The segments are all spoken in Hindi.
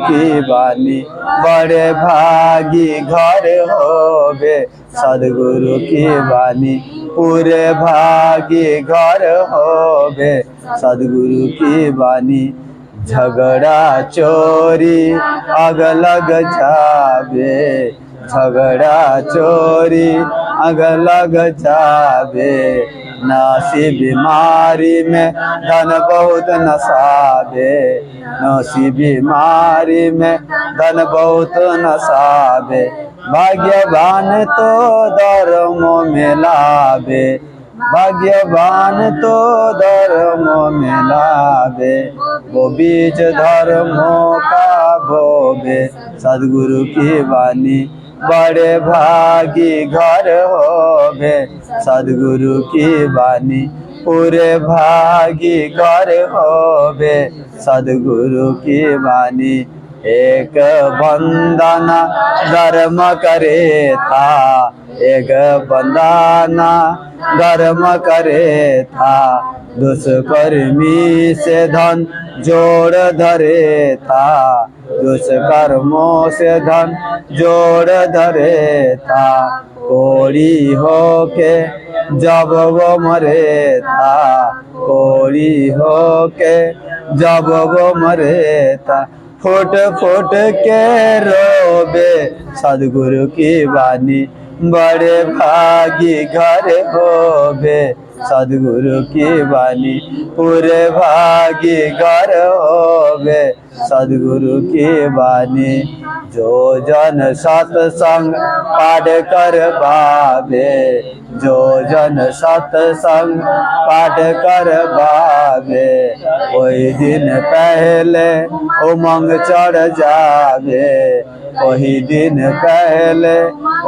की बानी, बड़े भागी घर होवे सदगुरु की बानी, पूरे भागी घर होवे सदगुरु की बानी। झगड़ा चोरी आग लग जावे, झगड़ा चोरी आग लग जावे, नासी बीमारी में धन बहुत नसावे, नासी बीमारी में धन बहुत नसावे, भाग्यवान तो धर्म में लावे, भाग्यवान तो धर्म में लावे, वो बीज धर्मों का बोवे सदगुरु की वाणी, बड़े भागी घर होवे सदगुरु की वाणी, पूरे भागी घर होवे सदगुरु की वाणी। एक बंदना धर्म करे था, एक बंदना धर्म करे था, दुष्कर्मी से धन जोड़ धरे था, दुष्कर्मों से धन जोड़ धरे था, कोड़ी होके जब वो मरे था, कोड़ी होके जब वो मरे था, फुट फुट के रोबे सदगुरु की वाणी, बड़े भागी घर होवे सदगुरु की वाणी, पूरे भागी घर होवे सदगुरु की वाणी। जो जन सत्संग पाठ कर पावे, जो जन सत्संग पाठ कर पावे, कोई दिन पहले उमंग चढ़ जावे, वही दिन पहले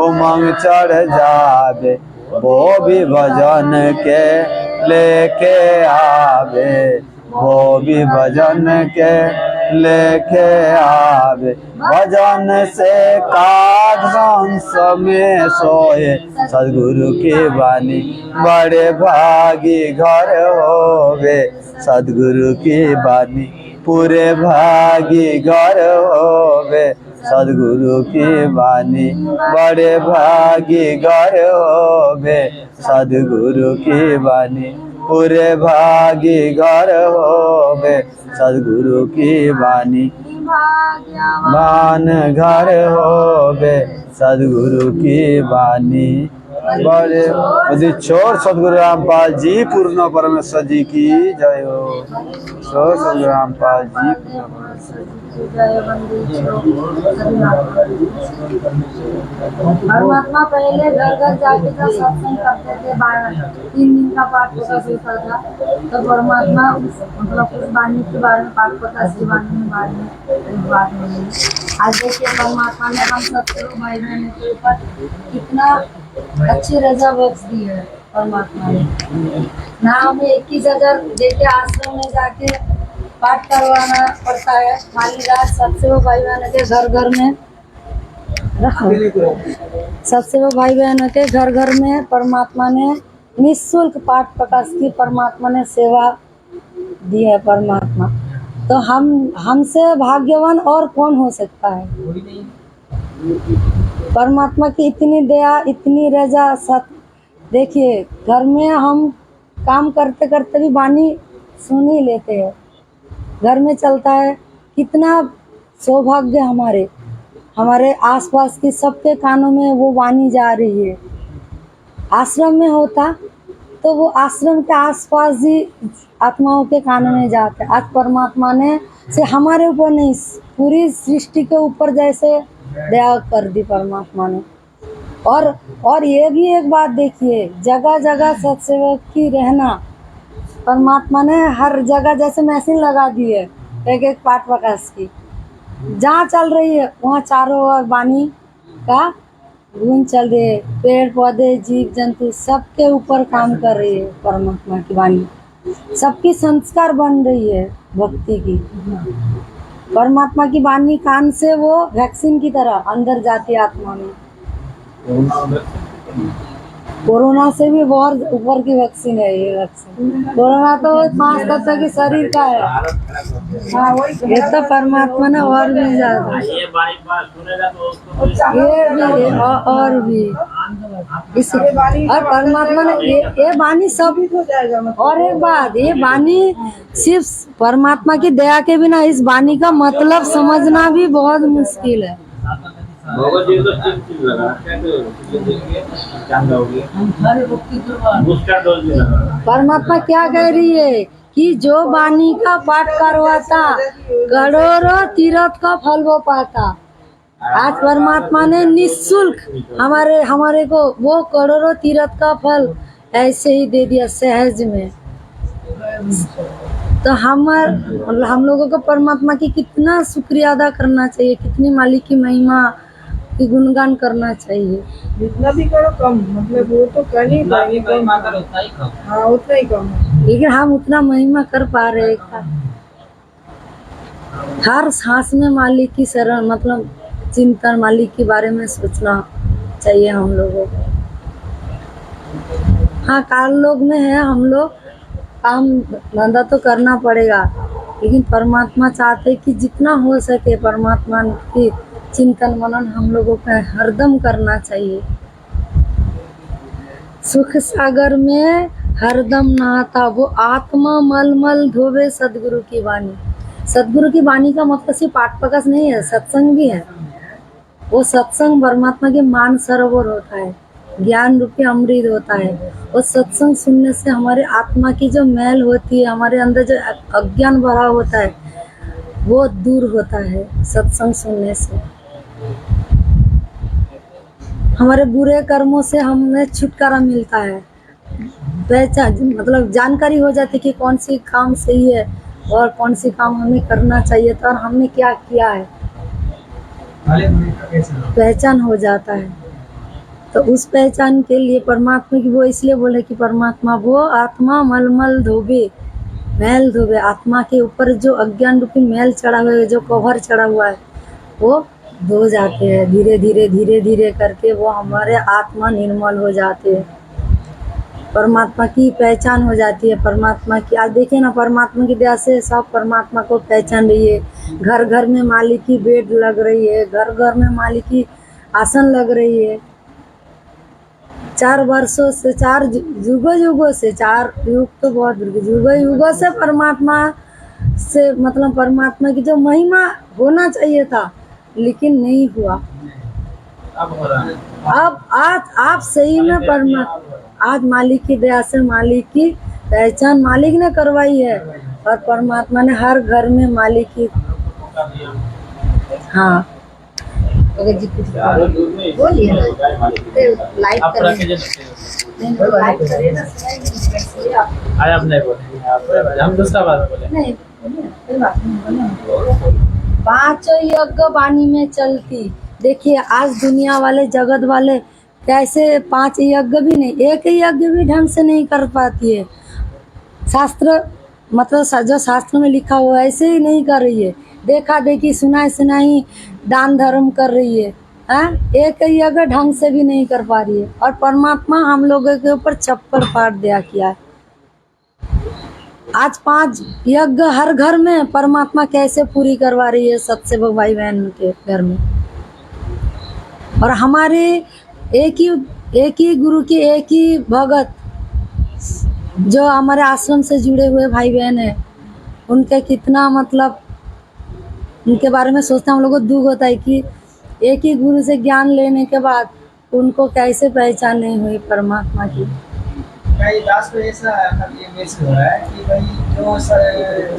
उमंग चढ़ जावे, वो भी भजन के लेके आवे, वो भी भजन के लेके आवे, भजन से काज हंस में सोए सदगुरु की वाणी, बड़े भागी घर होवे सदगुरु की वाणी, पूरे भागी घर होवे सदगुरु की वाणी, बड़े भागी घर होवे सदगुरु की वाणी, पूरे भागी घर होवे सदगुरु की वाणी, मान घर होवे सदगुरु की वाणी। बड़े छोर सदगुरु रामपाल जी पूर्ण परमेश्वर जी की जय हो। छोर सदगुरु रामपाल जी परमात्मा पहले घर घर जाके का सत्संग करते थे, 3 दिन का पाठ होता था, तो परमात्मा मतलब उस वाणी के बारे में पाठ होता, शिवानी के बारे में आज देखिए परमात्मा ने हम सबको भाई बहन के ऊपर कितना अच्छी रजा बख्श दी है परमात्मा ने। ना हमें 21,000 देके आश्रम में जाके पाठ करवाना पड़ता है, मालीदार सबसे वो भाई बहन के घर घर में सबसे वो भाई बहनों के घर घर में परमात्मा ने निःशुल्क पाठ प्रकाश की परमात्मा ने सेवा दी है परमात्मा। तो हमसे भाग्यवान और कौन हो सकता है। परमात्मा की इतनी दया, इतनी रजा। सत देखिए घर में हम काम करते करते भी वाणी सुन ही लेते हैं, घर में चलता है। कितना सौभाग्य हमारे आसपास की सबके कानों में वो वाणी जा रही है। आश्रम में होता तो वो आश्रम के आसपास ही आत्माओं के कानों में जाते। आज परमात्मा ने से हमारे ऊपर नहीं, पूरी सृष्टि के ऊपर जैसे दया कर दी परमात्मा ने। और ये भी एक बात देखिए, जगह जगह सत्सेवक की रहना, परमात्मा ने हर जगह जैसे मशीन लगा दी है एक एक पाठ प्रकाश की। जहाँ चल रही है वहाँ चारों ओर वाणी का गूंज चल रही है। पेड़ पौधे जीव जंतु सबके ऊपर काम कर रही है परमात्मा की वाणी। सबकी संस्कार बन रही है भक्ति की। परमात्मा की वाणी कान से वो वैक्सीन की तरह अंदर जाती है आत्मा में। कोरोना से भी बहुत ऊपर की वैक्सीन है ये वैक्सीन। कोरोना तो 5 तत्व के शरीर का है। हाँ वही ये तो परमात्मा ने और भी ज्यादा ये बारी बार सुनेगा तो उसको ये भी है और भी इस और परमात्मा ने ये वाणी सब हो जाएगा। और एक बात ये वाणी सिर्फ परमात्मा की दया के बिना इस वाणी का मतलब समझना भी बहुत मुश्किल है। भगवत जी तो ठीक लगा क्या देंगे जान जाओगे बूस्टर डोज भी लगा परमात्मा क्या कह रही है कि जो वाणी का पाठ करवाता करोड़ों तीर्थ का फल वो पाता। आज परमात्मा ने निःशुल्क हमारे को वो करोड़ों तीर्थ का फल ऐसे ही दे दिया सहज में। तो हम लोगों को परमात्मा की कितना शुक्रिया अदा करना चाहिए, कितनी मालिक की महिमा की गुणगान करना चाहिए। जितना भी करो कम, मतलब वो तो कर ही पाएंगे कम। हाँ उतना ही कम है। लेकिन हम उतना महिमा कर पा रहे हैं क्या? हर सांस में मालिक की शरण मतलब चिंतन, मालिक के बारे में सोचना चाहिए हम लोगों को। हाँ काल लोग में है हम लोग, काम धंधा तो करना पड़ेगा, लेकिन परमात्मा चाहते कि जितना हो सके परमात्मा की चिंतन मनन हम लोगों को हरदम करना चाहिए। सुख सागर में हरदम नहाता वो आत्मा मल मल धोवे सदगुरु की वाणी। सदगुरु की वाणी का मतलब सिर्फ पाठ प्रकाश नहीं है, सत्संग भी है। वो सत्संग परमात्मा के मान सरोवर होता है, ज्ञान रूपी अमृत होता है। और सत्संग सुनने से हमारे आत्मा की जो मैल होती है, हमारे अंदर जो अज्ञान भरा होता है वो दूर होता है। सत्संग सुनने से हमारे बुरे कर्मों से हमें छुटकारा मिलता है। पहचान मतलब जानकारी हो जाती है कि कौन सी काम सही है और कौन सी काम हमें करना चाहिए था और हमने क्या किया है, पहचान हो जाता है। तो उस पहचान के लिए परमात्मा की वो इसलिए बोले कि परमात्मा वो आत्मा मलमल धोबे, मैल धोबे। आत्मा के ऊपर जो अज्ञान रूपी मैल चढ़ा हुआ है, जो कवर चढ़ा हुआ है वो धो जाते हैं। धीरे धीरे करके वो हमारे आत्मा निर्मल हो जाते हैं, परमात्मा की पहचान हो जाती है। परमात्मा की आज देखिए ना, परमात्मा की दया से सब परमात्मा को पहचान रही है। घर घर में मालिक की बेड लग रही है, घर घर में मालिक की आसन लग रही है। 4 वर्षों से, 4 युगों से, 4 युग तो बहुत युगों से परमात्मा से मतलब परमात्मा की जो महिमा होना चाहिए था लेकिन नहीं हुआ। अब हो रहा है। अब आज आप सही में परमात्मा आज मालिक की दया से मालिक की पहचान मालिक ने करवाई है। और परमात्मा ने हर घर में मालिक की हाँ अगर जी कुछ बोलिए ना, लाइक करिए लाइक करिए ना। आज आप नहीं बोले, हम दूसरा बात बोले। नहीं कोई बात नहीं। 5 यज्ञ वाणी में चलती। देखिए आज दुनिया वाले जगत वाले कैसे 5 यज्ञ भी नहीं, एक यज्ञ भी ढंग से नहीं कर पाती है। शास्त्र मतलब जो शास्त्र में लिखा हुआ है ऐसे ही नहीं कर रही है, देखा देखी सुनाई सुनाई दान धर्म कर रही है। एक यज्ञ ढंग से भी नहीं कर पा रही है। और परमात्मा हम लोगों के ऊपर छप्पर फाड़ दिया किया है। आज 5 यज्ञ हर घर में परमात्मा कैसे पूरी करवा रही है सत्सेवक भाई बहन के घर में। और हमारे एक ही गुरु के एक ही भगत जो हमारे आश्रम से जुड़े हुए भाई बहन हैं, उनके कितना मतलब उनके बारे में सोचते हम लोग को दुख होता है कि एक ही गुरु से ज्ञान लेने के बाद उनको कैसे पहचान नहीं हुई परमात्मा की। कई लास्ट में ऐसा ये मिस हो रहा है कि भाई जो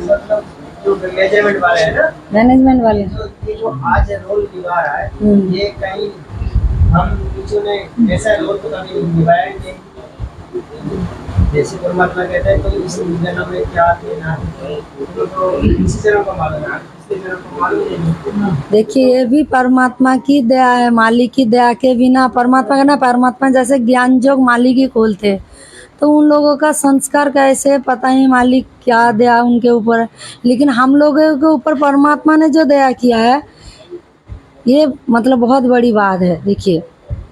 मतलब जो मैनेजमेंट वाले हैं ना, मैनेजमेंट वाले ये जो आज रोल निभा रहा है, ये कहीं हम किसी ने ऐसा रोल तो कभी निभाया ही नहीं। जैसे परमात्मा कहते हैं कोई इस जन्म में क्या थे ना तो इसी जन्म का मालूम है, इसी जन्म का मालूम नहीं। देखिए ये भी परमात्मा की दया है। मालिक की दया के बिना परमात्मा का ना, परमात्मा जैसे ज्ञान जोग मालिक ही खोलते, तो उन लोगों का संस्कार कैसे पता नहीं मालिक क्या दया उनके ऊपर है। लेकिन हम लोगों के ऊपर परमात्मा ने जो दया किया है ये मतलब बहुत बड़ी बात है। देखिए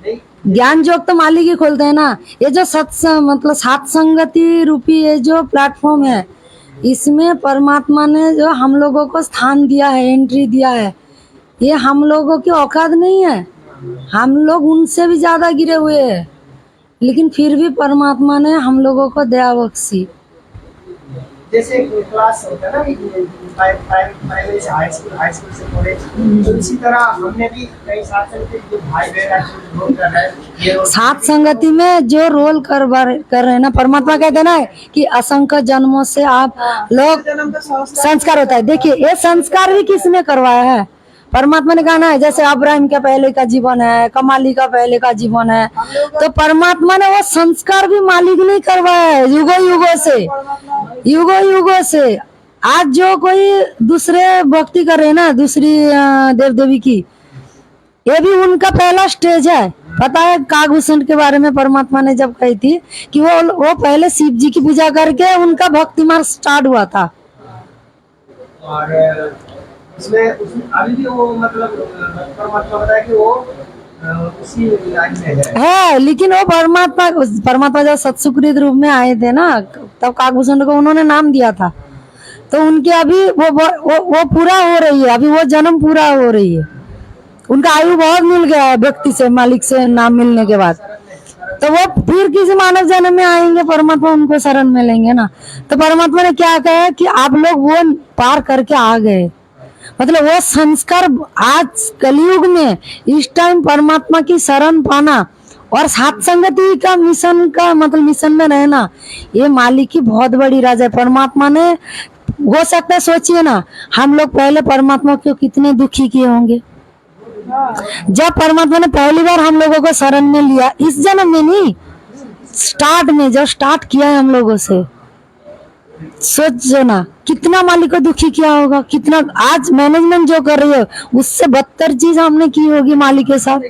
नहीं ज्ञान जोग तो मालिक ही खोलते हैं ना। ये जो सत्संग मतलब सात संगति रूपी ये जो प्लेटफॉर्म है, इसमें परमात्मा ने जो हम लोगों को स्थान दिया है, एंट्री दिया है, ये हम लोगों की औकात नहीं है। हम लोग उनसे भी ज्यादा गिरे हुए हैं, लेकिन फिर भी परमात्मा ने हम लोगों को दया बख्शी। जैसे क्लास होता है ना, प्राइमरी से हाई स्कूल से कॉलेज, तो इसी तरह हमने भी कई साथ संगति जो भाई बहन रोल कर रहे हैं, ये रोल सात संगति में जो रोल कर रहे हैं ना, परमात्मा कहते हैं ना कि असंख्य जन्मों से आप लोग संस्कार होता है। देखिए ये संस्कार भी किसने करवाया है? परमात्मा ने कहा ना, जैसे अब्राहिम का पहले का जीवन है, कमाली का पहले का जीवन है, तो परमात्मा ने वो संस्कार भी मालिक ने करवाया है युगों युगों से। आज जो कोई दूसरे भक्ति कर रहे हैं ना, दूसरी देव देवी की, ये भी उनका पहला स्टेज है। पता है कागभूषण के बारे में परमात्मा ने जब कही थी कि वो पहले शिव जी की पूजा करके उनका भक्ति मार्ग स्टार्ट हुआ था। और उसमें अभी भी वो मतलब परमात्मा बताया कि वो उसी लाइन में है, लेकिन वो परमात्मा जब सत्सुकृत रूप में आए थे ना, तब कागभूषण को उन्होंने नाम दिया था। तो उनके अभी वो पूरा हो रही है, अभी वो जन्म पूरा हो रही है, उनका आयु बहुत मिल गया है व्यक्ति से, मालिक से नाम मिलने के बाद। तो वो फिर किसी मानव जन्म में आएंगे, परमात्मा उनको शरण में लेंगे ना। तो परमात्मा ने क्या कहा कि आप लोग वो पार करके आ गए, मतलब वो संस्कार आज कलयुग में इस टाइम परमात्मा की शरण पाना और सात संगति का मिशन मतलब मिशन में रहना, ये मालिक की बहुत बड़ी राज है। परमात्मा ने हो सकता है, सोचिए ना, हम लोग पहले परमात्मा को कितने दुखी किए होंगे। जब परमात्मा ने पहली बार हम लोगों को शरण में लिया, इस जन्म में नहीं, स्टार्ट में जब स्टार्ट किया है हम लोगों से, सोचो ना कितना मालिक को दुखी किया होगा, कितना आज मैनेजमेंट जो कर रही है उससे बदतर चीज हमने की होगी मालिक के साथ।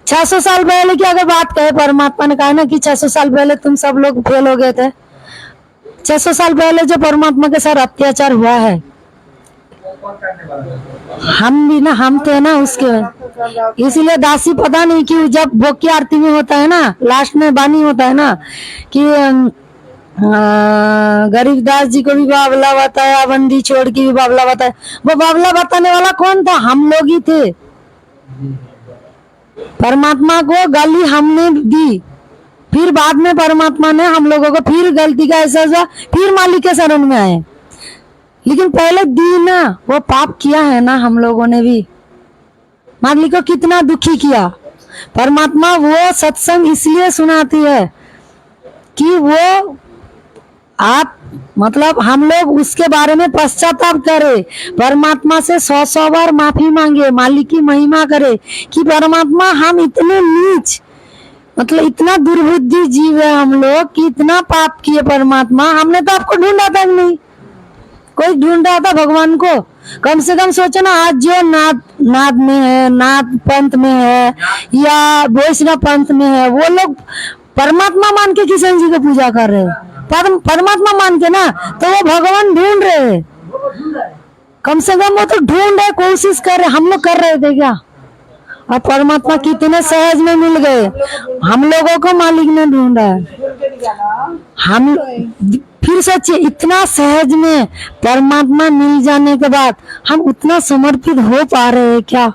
600 साल पहले की अगर बात कहे, परमात्मा ने कहा ना कि 600 साल पहले तुम सब लोग फेल हो गए थे। 600 साल पहले जो परमात्मा के साथ अत्याचार हुआ है, हम भी ना, हम थे ना उसके, इसलिए दासी पता नहीं क्यों जब भोग की आरती में होता है ना, लास्ट में बानी होता है ना कि गरीबदास जी को भी बावला बताया, बंदी छोड़ के भी बावला बताया। वो बावला बताने वाला कौन था? हम लोग ही थे। परमात्मा को गाली हमने दी, फिर बाद में परमात्मा ने हम लोगों को फिर गलती का एहसास हुआ, फिर मालिक के शरण में आए। लेकिन पहले दी ना, वो पाप किया है ना हम लोगों ने भी, मालिक को कितना दुखी किया। परमात्मा वो सत्संग इसलिए सुनाती है कि वो आप मतलब हम लोग उसके बारे में पश्चाताप करें, परमात्मा से 100 बार माफी मांगे, मालिक की महिमा करे कि परमात्मा हम इतने नीच, मतलब इतना दुर्बुद्धि जीव है हम लोग कि इतना पाप किए परमात्मा, हमने तो आपको ढूंढा तक नहीं, कोई ढूंढ रहा था भगवान को। कम से कम सोचो ना, आज जो नाद में है, नाद पंथ में है या वैष्णव पंथ में है, वो लोग परमात्मा मान के किशन जी को पूजा कर रहे हैं, परमात्मा मान के ना, तो वो भगवान ढूंढ रहे हैं। कम से कम वो तो ढूंढ रहे, कोशिश कर रहे, हम लोग कर रहे थे क्या? और परमात्मा कितने सहज में मिल गए, हम लोगों को मालिक ने ढूंढा है। हम फिर सोचिए, इतना सहज में परमात्मा मिल जाने के बाद हम उतना समर्पित हो पा रहे हैं क्या?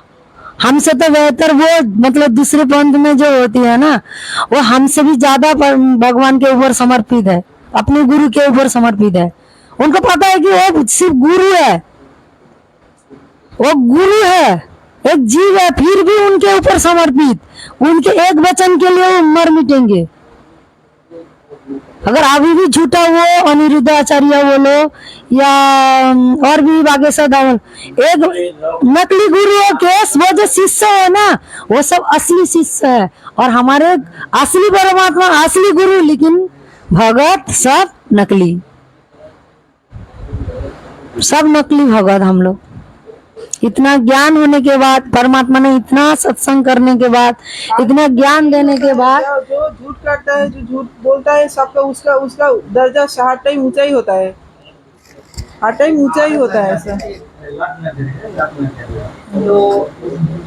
हमसे तो बेहतर वो मतलब दूसरे पंथ में जो होती है ना, वो हमसे भी ज्यादा भगवान के ऊपर समर्पित है, अपने गुरु के ऊपर समर्पित है। उनको पता है कि वो सिर्फ गुरु है, वो गुरु है, एक जीव है, फिर भी उनके ऊपर समर्पित, उनके एक वचन के लिए वो मर मिटेंगे। अगर अभी भी झूठा वो अनिरुद्धाचार्य बोलो या और भी बागेश्वर धावल, एक नकली गुरु के वो जो शिष्य है ना, वो सब असली शिष्य है, और हमारे असली परमात्मा असली गुरु, लेकिन भगत सब नकली, सब नकली भगत हम लोग। इतना ज्ञान होने के बाद, परमात्मा ने इतना सत्संग करने के बाद, इतना ज्ञान देने के बाद, जो झूठ करता है, जो झूठ बोलता है, सबका उसका दर्जा हर टाइम ऊंचा ही होता है, हर टाइम ऊंचा ही होता है ऐसा। तो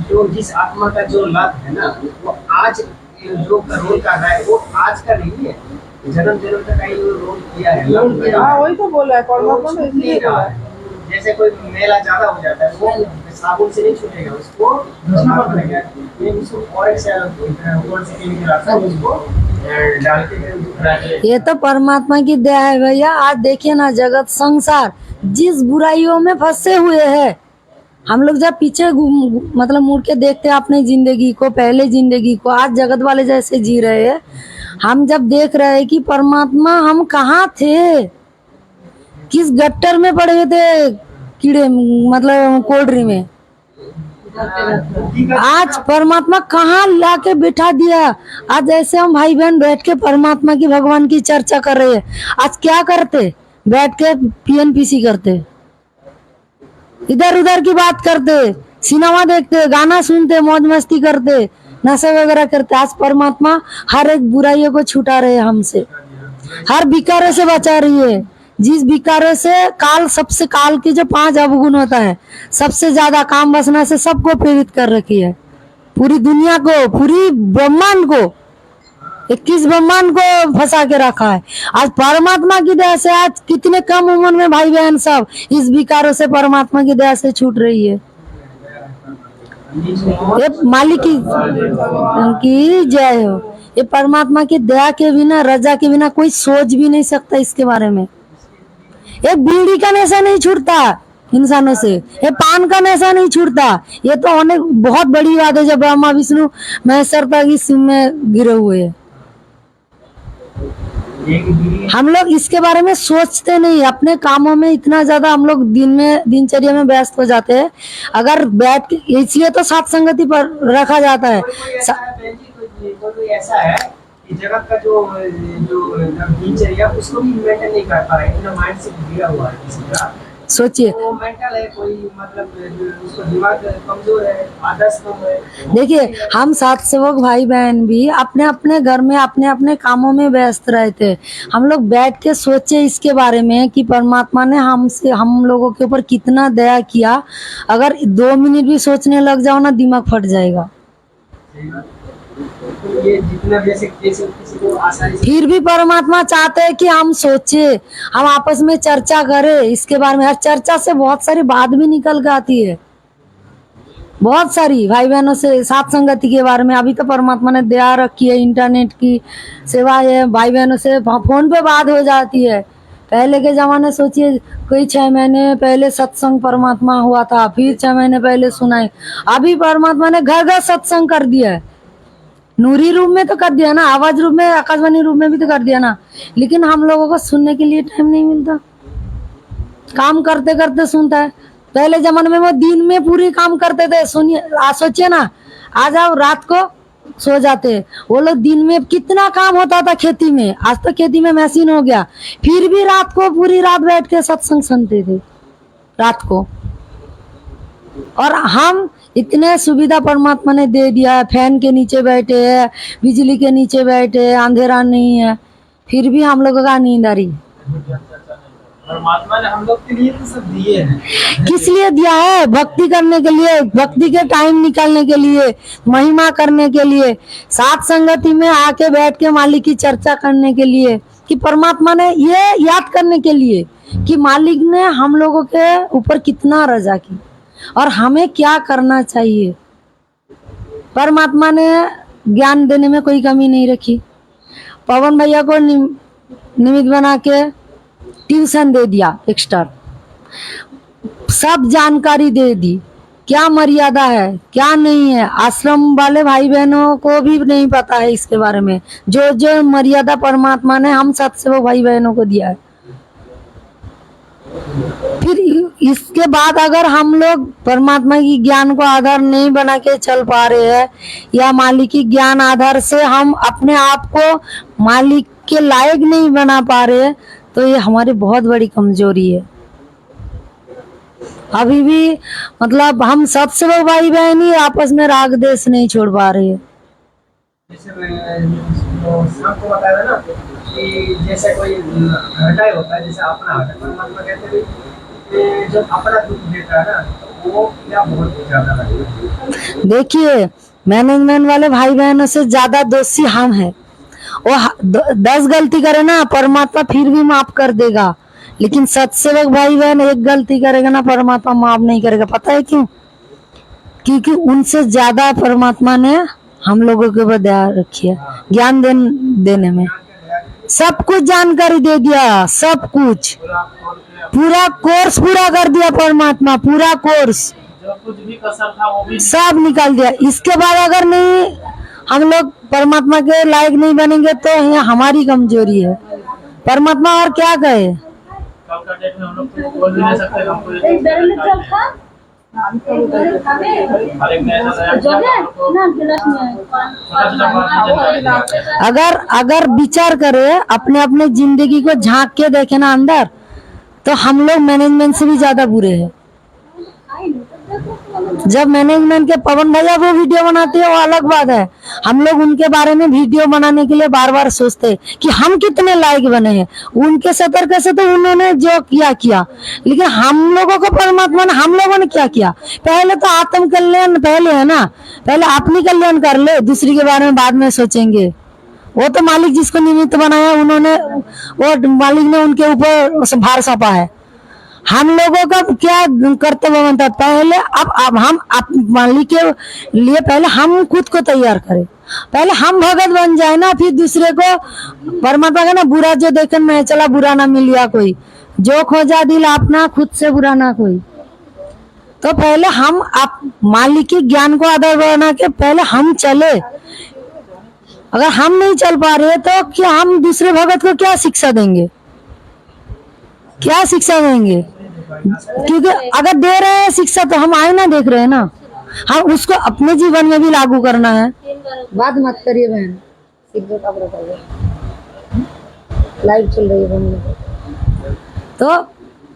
जो जिस आत्मा का जो लत है ना, वो आज जो रोल कर रहा है वो आज का नहीं है, जन्म जन्म तक कहीं रोल किया है। हाँ वही तो बोला है परमात्मा ने, इसलिए बोला है। जैसे कोई मेला ज्यादा हो जाता है वो साबुन से नहीं छूटेगा, उसको और एक से कौन से केमिकल आता है उसको डाल के। ये तो परमात्मा की दया है भैया। आज देखिए ना, जगत संसार जिस बुराइयों में फंसे हुए हैं, हम लोग जब पीछे मतलब मुड़ के देखते हैं अपने जिंदगी को, पहले जिंदगी को, आज जगत वाले जैसे जी रहे हैं, हम जब देख रहे हैं कि परमात्मा हम कहाँ थे, किस गट्टर में पड़े हुए थे, कीड़े मतलब कोल्ड्री में, आज परमात्मा कहाँ लाके बिठा दिया। आज ऐसे हम भाई बहन बैठ के परमात्मा की, भगवान की चर्चा कर रहे हैं। आज क्या करते, बैठ के पीएनपीसी करते, इधर उधर की बात करते, सिनेमा देखते, गाना सुनते, मौज मस्ती करते, नशे वगैरह करते। आज परमात्मा हर एक बुराइयों को छुटा रहे हैं हमसे, हर बिकारों से बचा रही है। जिस बिकारों से काल, सबसे काल की जो 5 अवगुण होता है, सबसे ज्यादा काम वासना से सबको प्रेरित कर रखी है, पूरी दुनिया को, पूरी ब्रह्मांड को, 21 ब्रह्मांड को फंसा के रखा है। आज परमात्मा की दया से आज कितने कम उम्र में भाई बहन सब इस विकारों से परमात्मा की दया से छूट रही है। ये मालिक की जय हो। ये परमात्मा की दया के बिना, रजा के बिना कोई सोच भी नहीं सकता इसके बारे में। एक बीड़ी का नशा नहीं छूटता इंसानों से, ये पान का नशा नहीं छूटता। ये तो होने बहुत बड़ी बात है जब ब्रह्मा विष्णु महेश्वर तक इसमें गिरे हुए हैं। हम लोग इसके बारे में सोचते नहीं, अपने कामों में इतना ज्यादा हम लोग दिनचर्या में व्यस्त हो जाते हैं। अगर बैठ के, इसलिए तो सात संगति पर रखा जाता है। कोई ऐसा है कि जगत का जो दिनचर्या उसको भी मेंटेन नहीं कर पा रहा है, इतना माइंड से गिरा हुआ है किसी का। सोचिए, वो मेंटल है, कोई मतलब उसको दिमाग कमजोर है, आदर्श कम है। देखिए, हम सात सेवक भाई बहन भी अपने अपने घर में अपने अपने कामों में व्यस्त रहते। हम लोग बैठ के सोचे इसके बारे में कि परमात्मा ने हम लोगों के ऊपर कितना दया किया। अगर 2 मिनट भी सोचने लग जाओ ना, दिमाग फट जाएगा। ये जितना बेसिक किसी को आसानी से, फिर भी परमात्मा चाहते हैं कि हम सोचे, हम आपस में चर्चा करें इसके बारे में। हर चर्चा से बहुत सारी बात भी निकल के आती है, बहुत सारी भाई बहनों से साथ संगति के बारे में। अभी तो परमात्मा ने दया रखी है, इंटरनेट की सेवा है, भाई बहनों से फोन पे बात हो जाती है। पहले के जमाने सोचिए, कोई 6 महीने पहले सत्संग परमात्मा हुआ था, फिर 6 महीने पहले सुनाई। अभी परमात्मा ने घर घर सत्संग कर दिया है। नूरी रूप में तो कर दिया ना, आवाज रूप में, आकाशवाणी रूप में भी तो कर दिया ना, लेकिन हम लोगों को सुनने के लिए टाइम नहीं मिलता। काम करते करते सुनता है। पहले जमाने में वो दिन में पूरी काम करते थे। सुनिए, सोचिए ना, आ जाओ रात को सो जाते, वो लोग दिन में कितना काम होता था खेती में। आज तो खेती में मशीन हो गया, फिर भी रात को पूरी रात बैठ के सत्संग सुनते थे रात को। और हम इतने सुविधा परमात्मा ने दे दिया है, फैन के नीचे बैठे हैं, बिजली के नीचे बैठे हैं, अंधेरा नहीं है, फिर भी हम लोगों का नींद आ रही है। परमात्मा ने हम लोग के लिए तो सब दिए हैं। किस लिए दिया है? भक्ति करने के लिए, भक्ति के टाइम निकालने के लिए, महिमा करने के लिए, साथ संगति में आके बैठ के मालिक की चर्चा करने के लिए, कि परमात्मा ने ये याद करने के लिए कि मालिक ने हम लोगों के ऊपर कितना रजा की और हमें क्या करना चाहिए। परमात्मा ने ज्ञान देने में कोई कमी नहीं रखी। पवन भैया को निमित्त बना के ट्यूशन दे दिया एक्स्ट्रा, सब जानकारी दे दी, क्या मर्यादा है क्या नहीं है। आश्रम वाले भाई बहनों को भी नहीं पता है इसके बारे में, जो जो मर्यादा परमात्मा ने हम सत्सेवक भाई बहनों को दिया है। फिर इसके बाद अगर हम लोग परमात्मा की ज्ञान को आधार नहीं बना के चल पा रहे हैं, या मालिक की ज्ञान आधार से हम अपने आप को मालिक के लायक नहीं बना पा रहे, तो ये हमारी बहुत बड़ी कमजोरी है। अभी भी मतलब हम सबसे भाई बहन ही आपस में राग देश नहीं छोड़ पा रहे हैं। जैसे मैं आपको बताया ना कि जैसे कोई घटा होता है, जैसे अपना घटा, परमात्मा कहते हैं कि जब अपना दुख देता है ना, वो क्या बहुत ज्यादा लगता है। देखिए, मैनेजमेंट वाले भाई बहनों से ज्यादा दोषी हम हैं। वो 10 गलती करे ना, परमात्मा फिर भी माफ कर देगा, लेकिन सत्सेवक भाई बहन एक गलती करेगा ना, परमात्मा माफ नहीं करेगा। पता है क्यों? क्योंकि उनसे ज्यादा परमात्मा ने हम लोगों के ऊपर दया रखी है, ज्ञान देने में। सब कुछ जानकारी दे दिया, सब कुछ पूरा कोर्स पूरा कर दिया परमात्मा, पूरा कोर्स जो कुछ भी कसर था वो भी सब निकाल दिया। इसके बाद अगर नहीं हम लोग परमात्मा के लायक नहीं बनेंगे तो ये हमारी कमजोरी है। परमात्मा और क्या कहे। कल का डेट में हम लोग कुछ बोल भी नहीं सकते, हमको ये हर एक ने ऐसा दया किया कि हमको छोटा-छोटा बात नहीं अगर विचार करे, अपने अपने जिंदगी को झांक के देखे ना अंदर, तो हम लोग मैनेजमेंट से भी ज्यादा बुरे हैं। जब मैनेजमेंट के पवन भैया वो वीडियो बनाते हैं वो अलग बात है, हम लोग उनके बारे में वीडियो बनाने के लिए बार बार सोचते हैं कि हम कितने लायक बने हैं। उनके सतर्क से तो उन्होंने जो किया, लेकिन हम लोगों को परमात्मा ने, हम लोगों ने क्या किया? पहले तो आत्म कल्याण पहले है ना, पहले अपनी कल्याण कर ले, दूसरी के बारे में बाद में सोचेंगे। वो तो मालिक जिसको निमित्त बनाया उन्होंने, वो मालिक ने उनके ऊपर भार सौंपा है। हम लोगों का क्या कर्तव्य बनता है? पहले अब हम मालिक के लिए पहले हम खुद को तैयार करें, पहले हम भगत बन जाए ना, फिर दूसरे को परमात्मा का ना, बुरा जो देखन में चला बुरा ना मिलिया कोई, जो खोजा दिल अपना खुद से बुरा ना कोई। तो पहले हम मालिक के ज्ञान को आधार बना के पहले हम चले। अगर हम नहीं चल पा रहे तो क्या हम दूसरे भगत को क्या शिक्षा देंगे? क्या शिक्षा देंगे? क्योंकि अगर दे रहे हैं शिक्षा तो हम आईना देख रहे हैं ना, हम उसको अपने जीवन में भी लागू करना है। बात मत करिए बहन, लाइव चल रही है बहन। तो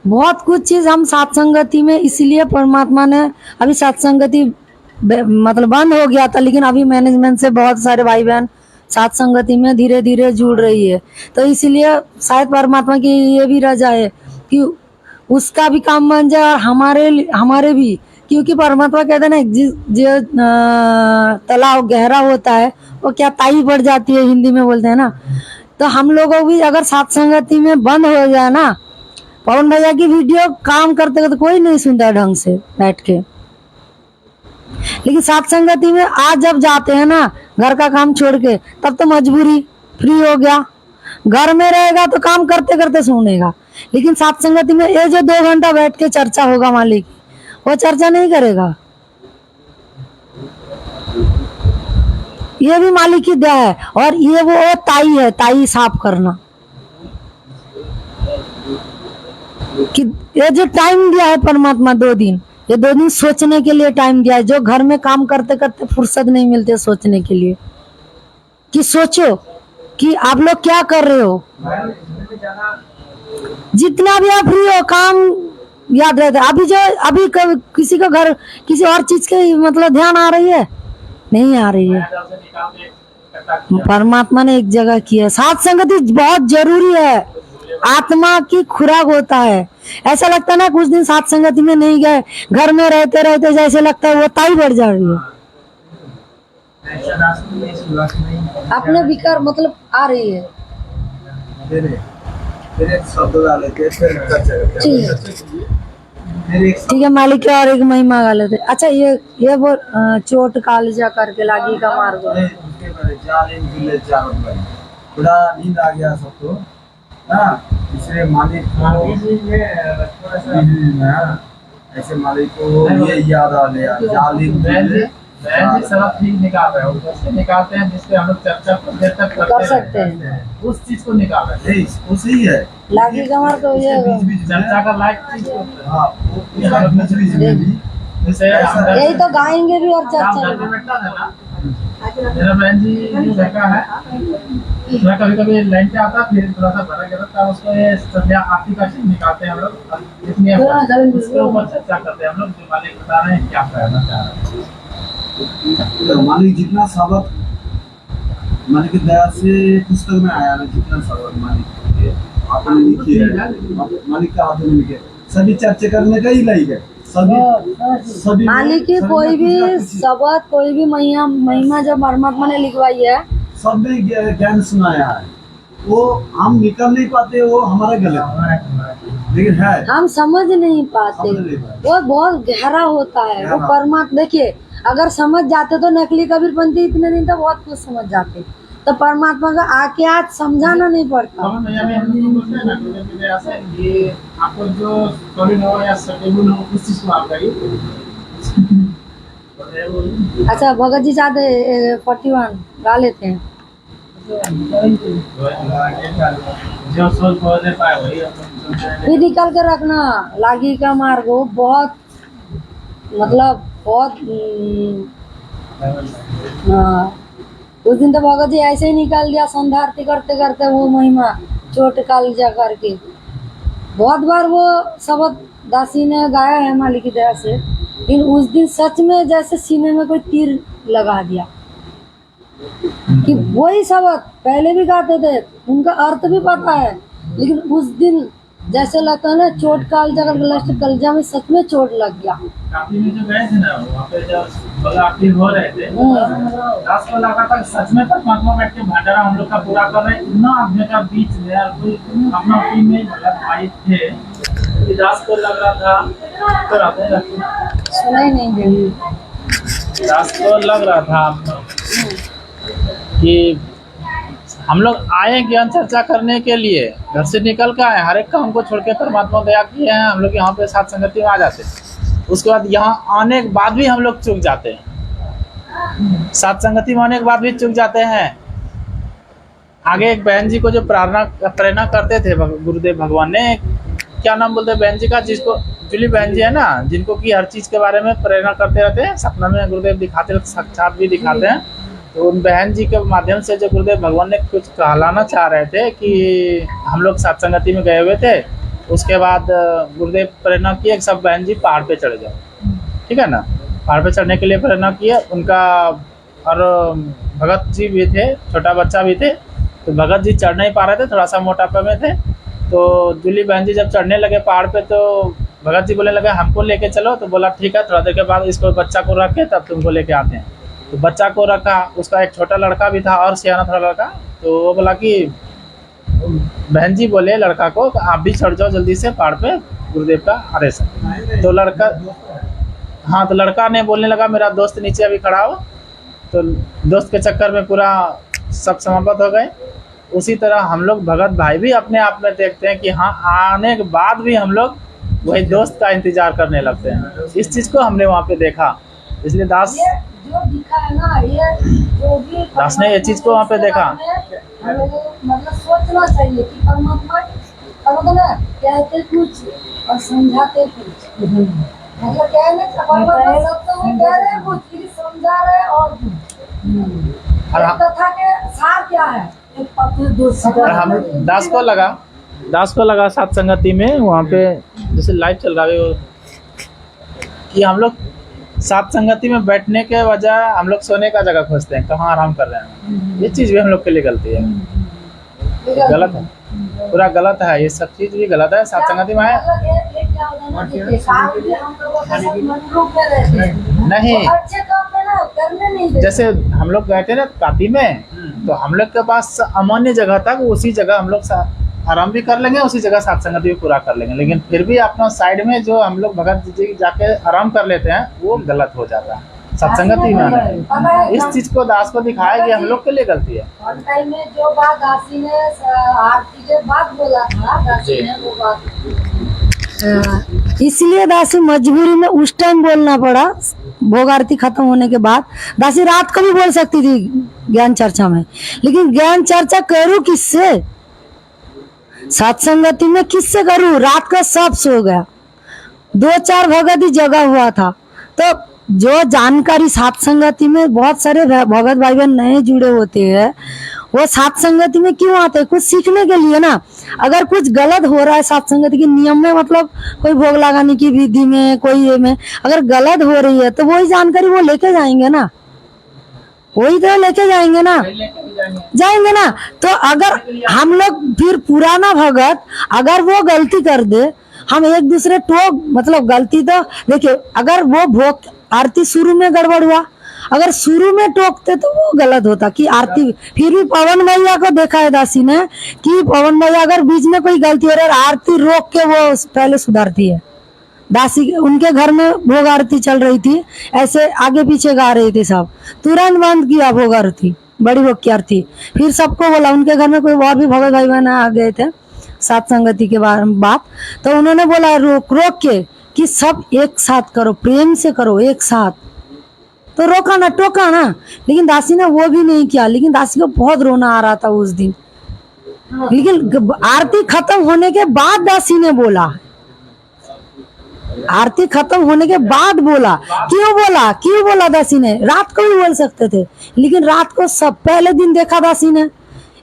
बहुत कुछ चीज हम सत्संगति में, इसलिए परमात्मा ने अभी सत्संगति मतलब बंद हो गया था, लेकिन अभी मैनेजमेंट से बहुत सारे भाई बहन सत्संगति में धीरे धीरे जुड़ रही है। तो इसलिए शायद परमात्मा की ये भी रजा है कि उसका भी काम बन जाए और हमारे भी, क्योंकि परमात्मा कहते हैं ना, जो तालाब गहरा होता है वो क्या ताई बढ़ जाती है, हिंदी में बोलते हैं ना। तो हम लोगों भी अगर सत्संगति में बंद हो जाए ना, पवन भैया की वीडियो काम करते करते कोई नहीं सुनता ढंग से बैठ के, लेकिन सत्संगति में आज जब जाते हैं ना घर का काम छोड़ के, तब तो मजबूरी फ्री हो गया। घर में रहेगा तो काम करते करते सुनेगा, लेकिन सत्संगति में ये जो 2 घंटा बैठ के चर्चा होगा मालिक, वो चर्चा नहीं करेगा। ये भी मालिक की दया है। और ये वो ताई है, ताई साफ करना, कि ये जो टाइम दिया है परमात्मा 2 दिन, ये 2 दिन सोचने के लिए टाइम दिया है। जो घर में काम करते करते फुर्सत नहीं मिलती सोचने के लिए, कि सोचो कि आप लोग क्या कर रहे हो। जितना भी आप फ्री हो काम याद रहता है। अभी किसी को घर किसी और चीज के मतलब ध्यान आ रही है? नहीं आ रही है। परमात्मा ने एक जगह किया। सत्संगति बहुत जरूरी है, आत्मा की खुराक होता है। ऐसा लगता है ना कुछ दिन सत्संगति में नहीं गए, घर में रहते रहते जैसे लगता है वो ताई बढ़ जा रही है, अपने विकार मतलब आ रही है। ठीक है मालिक के और एक महिमा गा लेते। अच्छा ये वो चोट कालजा करके लागी का मार्ग थोड़ा नींद आ गया सबको ना, इसलिए मालिक को ऐसे मालिक को ये याद आ गया जालिम सब ठीक निकाल रहे हैं, कैसे निकालते हैं जिससे हम लोग चर्चा कुछ देर तक कर सकते हैं, उस चीज को निकाल रहे हैं। वो सही है, लागी का मार्ग तो ये चर्चा का लायक चीज को हाँ जैसे यही तो गाएंगे भी और चर्चा भी। बैठता है ना, मेरा बहन जी लड़का है, मैं कभी कभी लाइन पे आता फिर थोड़ा सा भरा गिरा था, उसको ये संध्या आरती का चीज निकालते हैं हम लोग, इसमें उसके ऊपर चर्चा करते हैं हम लोग, जो मालिक बता रहे हैं क्या कहना चाह रहे हैं। तो मालिक जितना सबक मालिक की दया से पुस्तक में आया ना, जितना सबक मालिक आपने लिखी है, मालिक का हाथ में लिखे, सभी चर्चा करने का ही लायक है, सभी मालिक की सभी कोई में भी कुछ ना कुछ- शब्द, कोई भी महिमा जब परमात्मा ने लिखवाई है, सब में ज्ञान सुनाया है। वो हम निकल नहीं पाते, वो हमारा गलत है, लेकिन है हम समझ नहीं पाते। समझ नहीं पाते। वो बहुत गहरा होता है वो गहरा। परमात्मा। देखिए, अगर समझ जाते तो नकली कबीरपंथी इतने दिन तो बहुत कुछ समझ जाते, तो परमात्मा का आके आज समझाना नहीं पड़ता। कमल भैया भी हम लोग को बोलते हैं ना गुरुदेव की दया से ये आपको जो सॉलिड हो या स्टेबल हो उस चीज को आप करिए। अच्छा, भगत जी चाहते 41 गा लेते हैं। जो सोच पहुंचने पाए वही अपन फिर निकल के रखना लागी का मार्ग, वो बहुत मतलब बहुत हाँ। उस दिन तो भगत जी ऐसे ही निकाल दिया, संधारती करते करते वो महिमा चोट काल जा करके। बहुत बार वो शब्द दासी ने गाया है मालिक की दया से, लेकिन उस दिन सच में जैसे सीने में कोई तीर लगा दिया कि वही शब्द पहले भी गाते थे, उनका अर्थ भी पता है, लेकिन उस दिन जैसे लगता है ना चोट काल जगह लास्ट कलजा में सच में चोट लग गया। काफी में जो गए थे ना वहाँ पे जब बड़ा एक्टिव हो रहे थे दास को लगा था सच में परमात्मा बैठ के भंडारा हम लोग का पूरा कर रहे हैं। इतना आदमी का बीच में और कोई अपना टीम में मतलब भाई थे कि दास को लग रहा था तो आपने सुना ही नहीं देंगे। दास को लग रहा था कि हम लोग आए ज्ञान चर्चा करने के लिए, घर से निकल के आए, हर एक काम को छोड़ के परमात्मा दया किए हैं, हम लोग यहाँ पे साथ संगति में आ जाते हैं। उसके बाद यहाँ आने के बाद भी हम लोग चूक जाते हैं, साथ संगति में आने के बाद भी चूक जाते हैं। आगे एक बहन जी को जो प्रेरणा करते थे गुरुदेव भगवान ने, क्या नाम बोलते हैं बहन जी का, जिसको जूली बहन जी है ना, जिनको कि हर चीज के बारे में प्रेरणा करते रहते हैं, सपना में गुरुदेव दिखाते रहते, साक्षात भी दिखाते हैं। तो उन बहन जी के माध्यम से जो गुरुदेव भगवान ने कुछ कहलाना चाह रहे थे कि हम लोग सत्संगति में गए हुए थे, उसके बाद गुरुदेव प्रेरणा किए सब बहन जी पहाड़ पे चढ़ जाओ, ठीक है ना। पहाड़ पे चढ़ने के लिए प्रेरणा किए उनका, और भगत जी भी थे, छोटा बच्चा भी थे, तो भगत जी चढ़ नहीं पा रहे थे, थोड़ा सा मोटापे में थे। तो जूली बहन जी जब चढ़ने लगे पहाड़ पे तो भगत जी बोलने लगे हमको लेके चलो, तो बोला ठीक है, थोड़ा देर के बाद इसको बच्चा को रख के तब तुमको लेके आते हैं। तो बच्चा को रखा, उसका एक छोटा लड़का भी था और सियाना था लड़का, तो वो बोला कि बहन जी बोले लड़का को आप भी चढ़ जाओ जल्दी से पहाड़ पे, गुरुदेव का आदेश है। तो लड़का, हाँ, तो लड़का ने बोलने लगा मेरा दोस्त नीचे अभी खड़ा हो, तो दोस्त के चक्कर में पूरा सब समाप्त हो गए। उसी तरह हम लोग भगत भाई भी अपने आप में देखते हैं कि हाँ, आने के बाद भी हम लोग वही दोस्त का इंतजार करने लगते हैं। इस चीज़ को हमने वहाँ पे देखा, इसलिए दास जो दिखा है ना, ये जो भी दास ने ये चीज को वहाँ पे देखा। हम लोगों को मतलब सोचना चाहिए कि परमात्मा ना कहते कुछ और समझाते कुछ, मतलब क्या है ना, परमात्मा सब समय कह रहे हैं कुछ, फिर समझा रहे हैं और कुछ। कथा के सार क्या है, एक पत्र दूसरा। और हम दास को लगा साथ संगति में वहाँ पे जैसे लाइव चल रहा है कि हम लोग साथ संगति में बैठने के बजाय हम लोग सोने का जगह खोजते हैं, कहाँ आराम कर रहे हैं। ये चीज़ भी हम लोग के लिए गलती है, गलत है, पूरा गलत है, ये सब चीज़ भी गलत है। साथ संगति में है नहीं, अच्छे काम में ना करने नहीं देते। जैसे हम लोग गए थे ना काती में, तो हम लोग के पास अमान्य जगह था, उसी जगह हम लोग आराम भी कर लेंगे, उसी जगह साथ संगति भी पूरा कर लेंगे, लेकिन फिर भी अपना साइड में जो हम लोग भगत जी जाके आराम कर लेते हैं वो गलत हो जाता है सत्संगति में आने। इस चीज को दास को दिखाया कि हम लोग के लिए गलती है। और टाइम में जो बात दासी ने आरती के बाद बोला था, दासी ने वो बात इसलिए दासी मजबूरी में उस टाइम बोलना पड़ा, भोग आरती खत्म होने के बाद। दासी रात को भी बोल सकती थी ज्ञान चर्चा में, लेकिन ज्ञान चर्चा करूँ किससे, सत्संगति में किससे करूँ, रात का सब सो गया, 2-4 भगत ही जगा हुआ था। तो जो जानकारी सत्संगति में बहुत सारे भगत भाई बहन नए जुड़े होते हैं, वो सत्संगति में क्यों आते हैं, कुछ सीखने के लिए ना। अगर कुछ गलत हो रहा है सत्संगति के नियम में, मतलब कोई भोग लगाने की विधि में, कोई ये में अगर गलत हो रही है, तो वही जानकारी वो लेके जाएंगे ना, वही तो लेके जाएंगे ना। तो अगर हम लोग फिर पुराना भगत अगर वो गलती कर दे हम एक दूसरे टोक मतलब गलती तो देखिए, अगर वो भोग आरती शुरू में गड़बड़ हुआ, अगर शुरू में टोकते तो वो गलत होता कि आरती, फिर भी पवन भैया को देखा है दासी ने कि पवन भैया अगर बीच में कोई गलती हो रही है आरती रोक के वो पहले सुधारती है। दासी उनके घर में भोग आरती चल रही थी, ऐसे आगे पीछे गा रहे थे सब, तुरंत बंद किया भोग आरती, बड़ी भोग की आरती। फिर सबको बोला, उनके घर में कोई और भी भगत भाई बहन आ गए थे सात संगति के बात, तो उन्होंने बोला रोक रोक के कि सब एक साथ करो, प्रेम से करो एक साथ, तो रोका ना टोका ना, लेकिन दासी ने वो भी नहीं किया। लेकिन दासी को बहुत रोना आ रहा था उस दिन, लेकिन आरती खत्म होने के बाद दासी ने बोला, आरती खत्म होने के बाद बोला। क्यों बोला दासी ने? रात को भी बोल सकते थे, लेकिन रात को सब पहले दिन देखा दासी ने,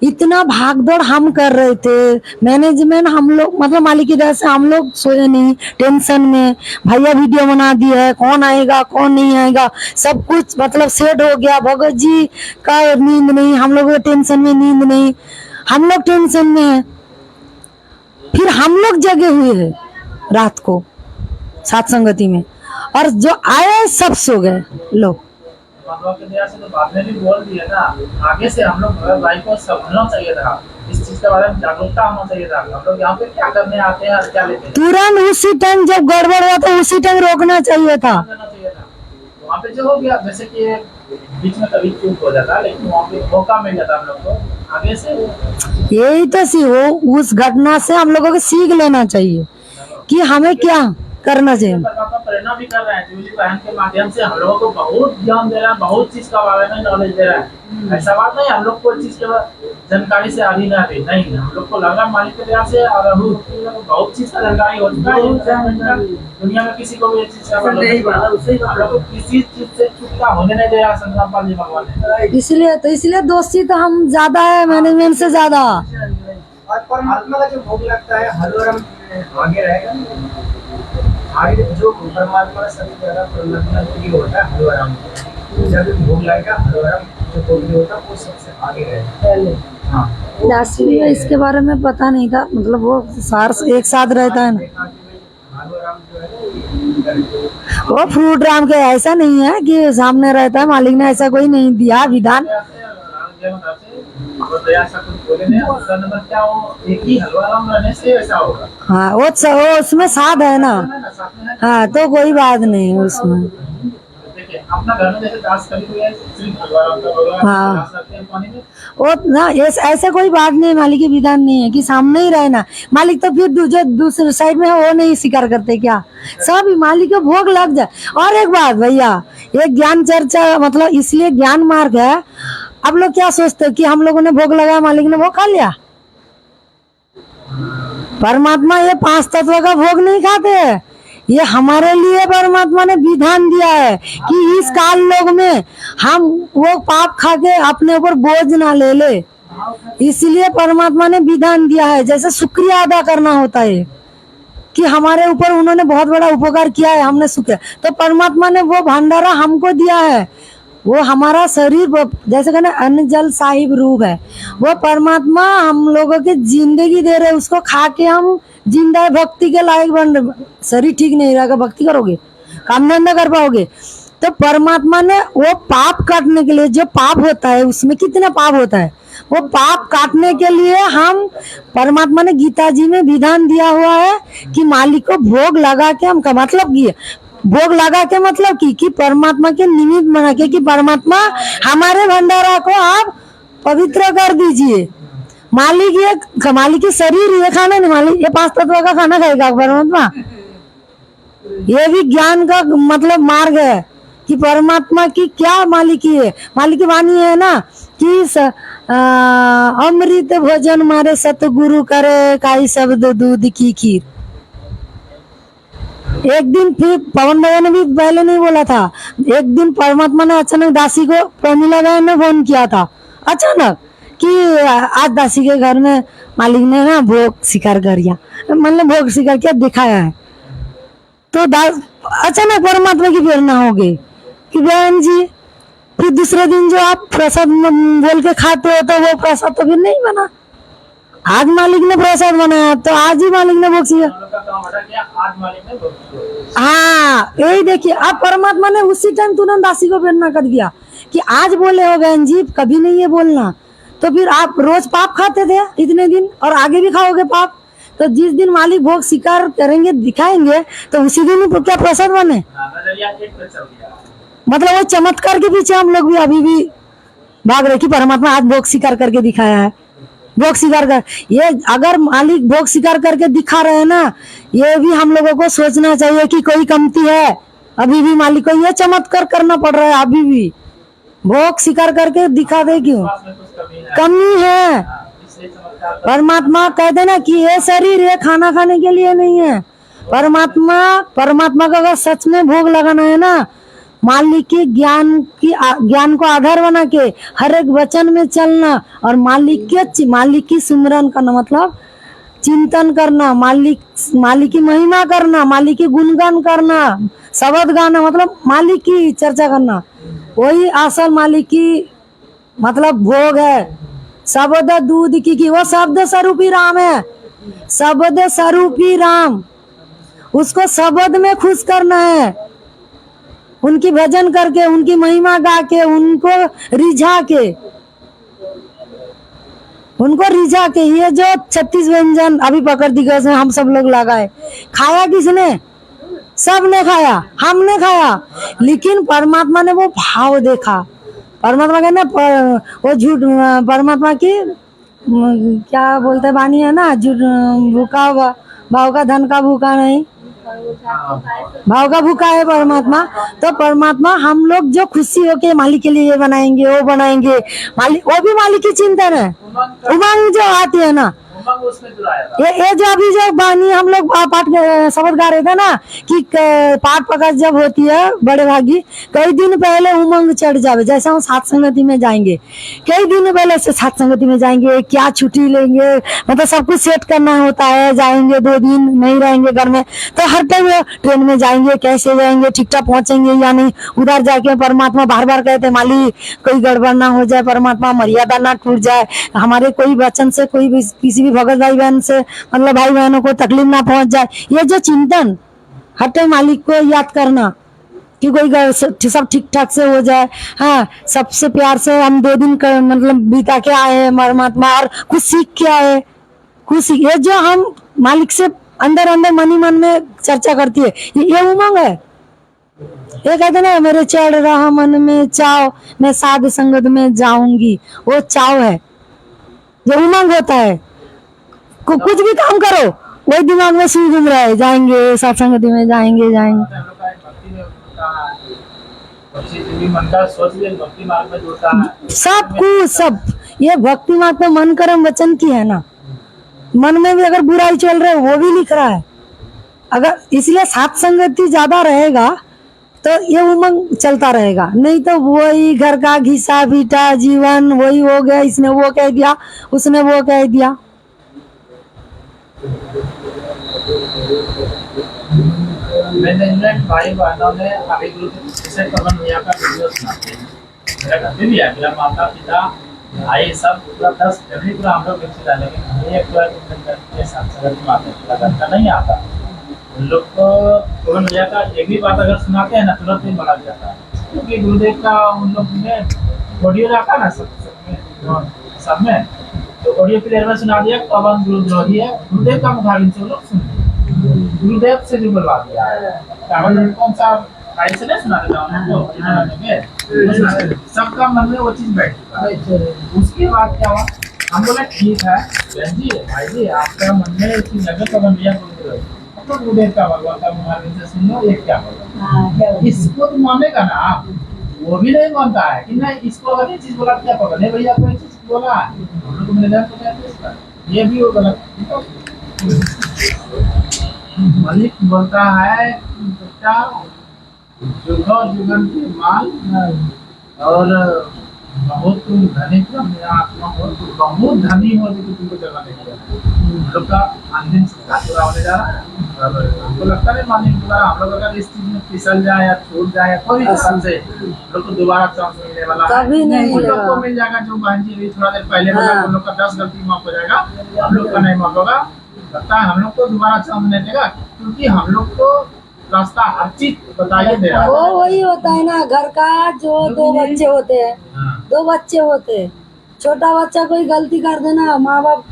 इतना भागदौड़ हम कर रहे थे, मैनेजमेंट हम लोग मतलब मालिक की वजह से हम लोग सोए नहीं, टेंशन में। भैया वीडियो बना दी है, कौन आएगा कौन नहीं आएगा, सब कुछ मतलब सेट हो गया। भगत जी का नींद नहीं, हम लोग टेंशन में, नींद नहीं, हम लोग टेंशन में है। फिर हम लोग जगे हुए हैं रात को सात संगति में, और जो आए सब सो गए लोग। भगवान की दया से तो बाद में भी बोल दिया ना, आगे से हम लोग भगत भाई को समझना चाहिए था, इस चीज के बारे में जागरूकता होना चाहिए था। हम लोग यहाँ पे क्या करने आते हैं और क्या लेते हैं, तुरंत उसी टाइम जब गड़बड़ हुआ तो उसी टाइम रोकना चाहिए था। करना चाहिए था। वहाँ पे जो हो गया, जैसे कि बीच में कभी चूक हो जाता, लेकिन वहाँ पे मौका मिल जाता हम लोग को आगे से। यही तो सी हो, उस घटना से हम लोगों को सीख लेना चाहिए कि हमें क्या करना चाहिए। परमात्मा प्रेरणा भी कर रहे हैं, जूली बहन के माध्यम से हम लोगों को बहुत ज्ञान दे रहा है, बहुत चीज का बारे में नॉलेज दे रहा है। ऐसा बात नहीं हम लोग कोई चीज के जानकारी से अभी नहीं, हम लोग को लगा मालिक की दया से और बहुत चीज का जानकारी हो चुका है। दुनिया में किसी को भी चीज का हम लोग को किसी चीज से चुकता होने नहीं दे रहा संग्राम पाल जी भगवान ने। इसलिए दोस्ती तो हम ज्यादा है मैनेजमेंट से ज्यादा। और परमात्मा का जो भोग लगता है हलवरम आगे रहेगा, आगे जो परमात्मा का सबसे ज्यादा परमात्मा प्रिय होता है हलवरम, जब भोग लगेगा हलवरम जो भोग होता है वो सबसे आगे रहेगा। हाँ, दासी में इसके बारे में पता नहीं था, मतलब वो सार एक साथ रहता है ना, हलवरम जो है वो फ्रूट राम के ऐसा नहीं है कि सामने रहता है, मालिक ने ऐसा कोई नहीं दिया विधान। एक ही हलवाराम रहने से ऐसा होगा। हाँ वो उसमें साथ है ना, हाँ तो कोई बात नहीं उसमें। देखिए अपना घर में जैसे दास कभी कोई सिर्फ हलवाराम का भगवान हाँ। दास रखते हैं पानी में, वो ना ऐसे कोई बात नहीं, मालिक की विधान नहीं है कि सामने ही रहना। मालिक तो फिर जो दूसरे साइड में है वो नहीं स्वीकार करते क्या, सब मालिक को भोग लग जाए। और एक बात भैया, ये ज्ञान चर्चा मतलब इसलिए ज्ञान मार्ग है। आप लोग क्या सोचते हैं कि हम लोगों ने भोग लगाया मालिक ने भोग खा लिया? परमात्मा ये पांच तत्व का भोग नहीं खाते, ये हमारे लिए परमात्मा ने विधान दिया है कि इस काल लोग में हम वो पाप खा के अपने ऊपर बोझ ना ले ले, इसलिए परमात्मा ने विधान दिया है। जैसे शुक्रिया अदा करना होता है कि हमारे ऊपर उन्होंने बहुत बड़ा उपकार किया है, हमने शुक्रिया, तो परमात्मा ने वो भंडारा हमको दिया है। वो हमारा शरीर जैसे कहना अन्न जल साहिब रूप है, वो परमात्मा हम लोगों की जिंदगी दे रहे, उसको खा के हम जिंदा भक्ति के लायक बन रहे। शरीर ठीक नहीं रहेगा, भक्ति करोगे, काम धंधा कर पाओगे। तो परमात्मा ने वो पाप काटने के लिए, जो पाप होता है उसमें कितना पाप होता है, वो पाप काटने के लिए हम परमात्मा ने गीता जी में विधान दिया हुआ है कि मालिक को भोग लगा के हम का मतलब की भोग लगा के मतलब कि परमात्मा के निमित्त बना के कि परमात्मा हमारे भंडारा को आप पवित्र कर दीजिए। मालिक की शरीर ये खाना नहीं, मालिक ये पांच तत्व का खाना खाएगा परमात्मा। ये भी ज्ञान का मतलब मार्ग है कि परमात्मा की क्या मालिकी है। मालिक की वाणी है ना कि अमृत भोजन मारे सतगुरु करे, काई शब्द दूध की खीर। एक दिन फिर पवन भैया ने भी पहले नहीं बोला था, एक दिन परमात्मा ने अचानक दासी को प्रमिला बहन ने फोन किया था अचानक कि आज दासी के घर में मालिक ने ना भोग शिकार कर दिया, मतलब भोग शिकार किया दिखाया है। तो अचानक परमात्मा की प्रेरणा हो गई कि बहन जी फिर दूसरे दिन जो आप प्रसाद बोल के खाते हो तो वो प्रसाद तो फिर नहीं बना, आज मालिक ने प्रसाद बनाया तो आज ही मालिक ने भोग सिखार। हम लोग का काम हटा गया, आज मालिक ने भोग किया। हाँ यही देखिए, अब परमात्मा ने उसी टाइम तुरंत दासी को प्रेरणा कर दिया कि आज बोले हो बहन जी, कभी नहीं ये बोलना। तो फिर आप रोज पाप खाते थे इतने दिन और आगे भी खाओगे पाप। तो जिस दिन मालिक भोग स्वीकार करेंगे, दिखाएंगे, तो उसी दिन ही क्या प्रसाद बने। नजरिया एक पे चल गया। मतलब वो चमत्कार के पीछे हम लोग भी अभी भी भाग रहे कि परमात्मा आज भोग स्वीकार करके दिखाया है। भोग स्वीकार कर, ये अगर मालिक भोग स्वीकार करके दिखा रहे हैं ना, ये भी हम लोगों को सोचना चाहिए कि कोई कमती है। अभी भी मालिक को ये चमत्कार करना पड़ रहा है, अभी भी भोग स्वीकार करके दिखा दे क्यों, पास में कुछ कमी है। कमी है। इसलिए चमत्कार परमात्मा कहते ना कि ये शरीर ये खाना खाने के लिए नहीं है। परमात्मा का अगर सच में भोग लगाना है ना, मालिक की ज्ञान को आधार बना के हर एक वचन में चलना और मालिक की सिमरन करना, मतलब चिंतन करना, मालिक की महिमा करना, मालिक की गुणगान करना, शब्द गाना, मतलब मालिक की चर्चा करना, वही असल मालिक की मतलब भोग है। शब्द दूध की वो शब्द स्वरूपी राम है, शब्द स्वरूपी राम, उसको शब्द में खुश करना है, उनकी भजन करके, उनकी महिमा गा के, उनको रिझा के ये जो 36 व्यंजन अभी पकड़ दिवस में हम सब लोग लगाए, खाया किसने? सबने खाया, हमने खाया, लेकिन परमात्मा ने वो भाव देखा। परमात्मा का ना वो झूठ, परमात्मा की क्या बोलते वाणी है ना, झूठ भूखा भाव का धन का भूखा नहीं, भाव का भूखा है परमात्मा। तो परमात्मा हम लोग जो खुशी होके मालिक के लिए ये बनाएंगे वो बनाएंगे, मालिक वो भी मालिक की चिंतन है, उमंग जो आती है ना, उमंग उसमें जुड़ाया था। ये जो अभी जो बानी हम लोग पाठ शब्द गा रहे थे ना कि पाठ पकड़ जब होती है बड़े भागी, कई दिन पहले उमंग चढ़ जावे। जैसे हम सात संगति में जाएंगे, कई दिन पहले से सात संगति में जाएंगे, क्या छुट्टी लेंगे, मतलब सब कुछ सेट करना होता है। जाएंगे 2 दिन नहीं रहेंगे घर में, तो हर टाइम ट्रेन में जाएंगे, कैसे जाएंगे, ठीक ठाक पहुंचेंगे या नहीं। उधर जाके परमात्मा बार बार कहते मालिक कोई गड़बड़ ना हो जाए, परमात्मा मर्यादा ना टूट जाए, हमारे कोई वचन से, कोई भी किसी भी भगत भाई बहन से, मतलब भाई बहनों को तकलीफ ना पहुंच जाए। ये जो चिंतन हर टाइम मालिक को याद करना कि कोई सब ठीक ठाक से हो जाए। हाँ, सबसे प्यार से हम 2 दिन मतलब बिता के आए हैं परमात्मा, और कुछ सीख के आए, कुछ ये जो हम मालिक से अंदर अंदर मन ही मन में चर्चा करती है, ये उमंग है। ये कहते ना मेरे चढ़ रहा मन में चाव, मैं साध संगत में जाऊंगी, वो चाव है जो उमंग होता है। कुछ भी काम करो वही दिमाग में सुई घूम रहा है, जाएंगे सत्संगति में, जाएंगे। हम लोग का एक भक्ति में होता है, और चीज भी मन का सोच ले भक्ति मार्ग में जुड़ता है। सब कुछ सब ये भक्ति मार्ग में मन कर्म वचन की है ना। मन में भी अगर बुराई चल रहा है वो भी लिख रहा है। अगर इसलिए सात संगति ज्यादा रहेगा तो ये उमंग चलता रहेगा, नहीं तो वही घर का घिसा पीटा जीवन, वही हो गया, इसने वो कह दिया, उसने वो कह दिया। मैनेजमेंट भाई बहनों ने अभी गुरु जैसे पवन भैया का वीडियो सुनाते हैं, मेरा घर भी है, मेरा माता पिता भाई सब पूरा 10 फैमिली पूरा हम लोग मिक्स डालेंगे। एक पूरा के साथ संगत माता पिता घर का नहीं आता। उन लोग को पवन भैया का एक भी बात अगर सुनाते हैं ना तुरंत ही मना जाता है, क्योंकि गुरुदेव का उन लोग में ऑडियो रखा ना सब में, तो ऑडियो प्लेयर में सुना दिया पवन गुरुद्रोही है, गुरुदेव का मुखाबिन से लोग सुन, गुरुदेव से भी बुलवा दिया। कौन सा भाई से नहीं सुना देता उनको, सबका मन में वो चीज बैठ चुका है। उसके बाद क्या हुआ, हम बोले ठीक है बहन जी भाई जी आपका मन में चीज लगे पवन भैया तो गुरुदेव का भगवान का मुखाबिन से सुन लो, ये क्या होगा, इसको तो मानेगा ना आप, वो भी नहीं मानता है कि नहीं इसको अगर ये चीज बोला क्या पकड़े भैया कोई चीज बोला ये भी वो गलत। मालिक बोलता है बेटा जुगन के माल और बहुत तुम धनी आत्मा हो, तुम बहुत धनी हो जो तुमको जगह नहीं दिया। हम लोग का अंतिम संस्कार पूरा होने जा रहा है और हमको लगता नहीं मानिए दोबारा हम लोग अगर इस चीज में फिसल जाए या छूट जाए या कोई भी कारण से हम लोग को दोबारा चांस मिलने वाला है। कभी नहीं उन लोग मिलेगा। को मिल जाएगा जो बहन जी अभी थोड़ा देर पहले बोला हाँ। उन लोग का 10 गलती माफ हो जाएगा, हम लोग का नहीं माफ होगा। लगता है हम लोग को दोबारा चांस नहीं देगा क्योंकि हम लोग को रास्ता हर चीज बताइए दे रहा है। वो वही होता है ना, घर का जो दो बच्चे होते हैं, हाँ। दो बच्चे होते हैं, छोटा बच्चा कोई गलती कर देना माँ बाप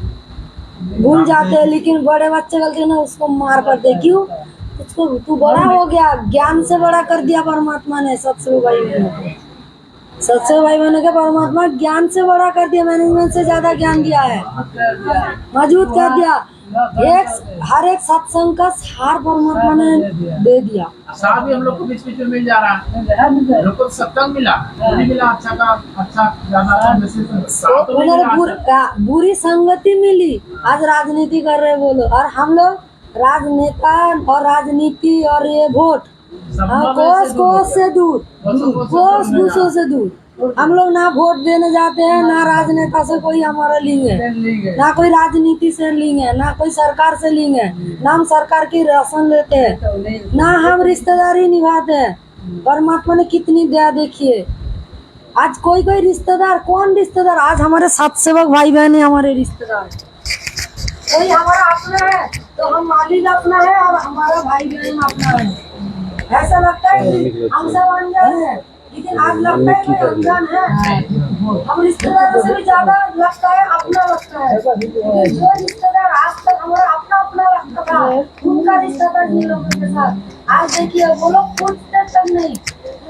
भूल जाते हैं, लेकिन बड़े बच्चे गलती ना उसको मार कर दे। क्यों? उसको तू बड़ा हो गया, ज्ञान से बड़ा कर दिया परमात्मा ने। सत्संग भाई बहनों, सत्संग भाई बहनों के परमात्मा ज्ञान से बड़ा कर दिया, मैनेजमेंट से ज्यादा ज्ञान दिया है, मजबूत कर दिया। हर एक सत्संग का सार परमात्मा ने दे दिया। साथ भी हम लोग को बीच बीच में मिल जा रहा है, हम लोग को सत्संग मिला नहीं मिला, अच्छा का अच्छा ज्यादा तो उन्हें बुरी संगति मिली, आज राजनीति कर रहे बोलो, और हम लोग राजनेता और राजनीति और ये वोट, कोस से दूर, कोसों से दूर। हम लोग ना वोट देने जाते हैं, ना राजनेता से कोई हमारा लिंक है, ना कोई राजनीति से लिंक है, ना कोई सरकार से लिंक है, ना हम सरकार की राशन लेते हैं, ना हम रिश्तेदारी निभाते हैं। परमात्मा ने कितनी दया देखिए। आज कोई कोई रिश्तेदार, कौन रिश्तेदार, आज हमारे सत्सेवक भाई बहन है हमारे रिश्तेदार। कोई हमारा अपना है तो हम मालिक अपना है और हमारा भाई बहन अपना है। ऐसा लगता है कि हम सब अनजान है, लेकिन आज लगता है कोई अनजान है। हम रिश्तेदारों से भी ज्यादा लगता है अपना लगता है। लेकिन जो रिश्तेदार आज तक हमारा अपना अपना लगता था, उनका रिश्ता था जिन लोगों के साथ, आज देखिए वो लोग पूछते तक नहीं,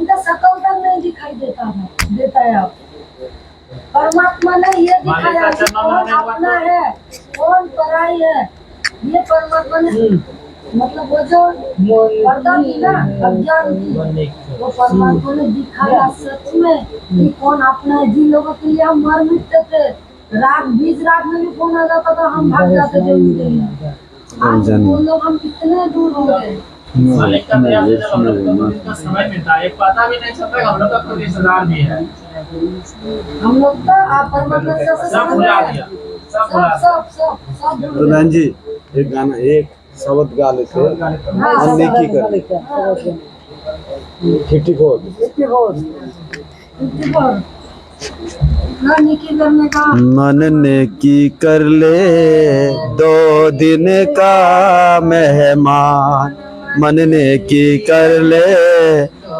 उनका शकल तक नहीं दिखाई देता है। अब परमात्मा ने ये दिखाया कि कौन अपना है कौन पराई है। ये परमात्मा ने मतलब वो जो पर्दा थी ना अज्ञान की, वो परमात्मा ने दिखाया सच में कि कौन अपना है। जिन लोगों के लिए हम मर मिटते थे, रात बीच रात में भी फोन आ जाता था, हम भाग जाते थे उनके लिए। आज वो लोग हम कितने दूर हो गए। मालिक का दया से जब हम लोग को दिन का समय मिलता है, पता भी नहीं चलता हम लोग का कोई रिश्तेदार भी है। हम लोग का परमात्मा से सब भुला दिया, सब भुला दिया। सब तो बहन जी एक गाना, एक शब्द गा लेते हम नेकी कर 54 मन नेकी कर ले 2 दिन का मेहमान, मन नेकी कर ले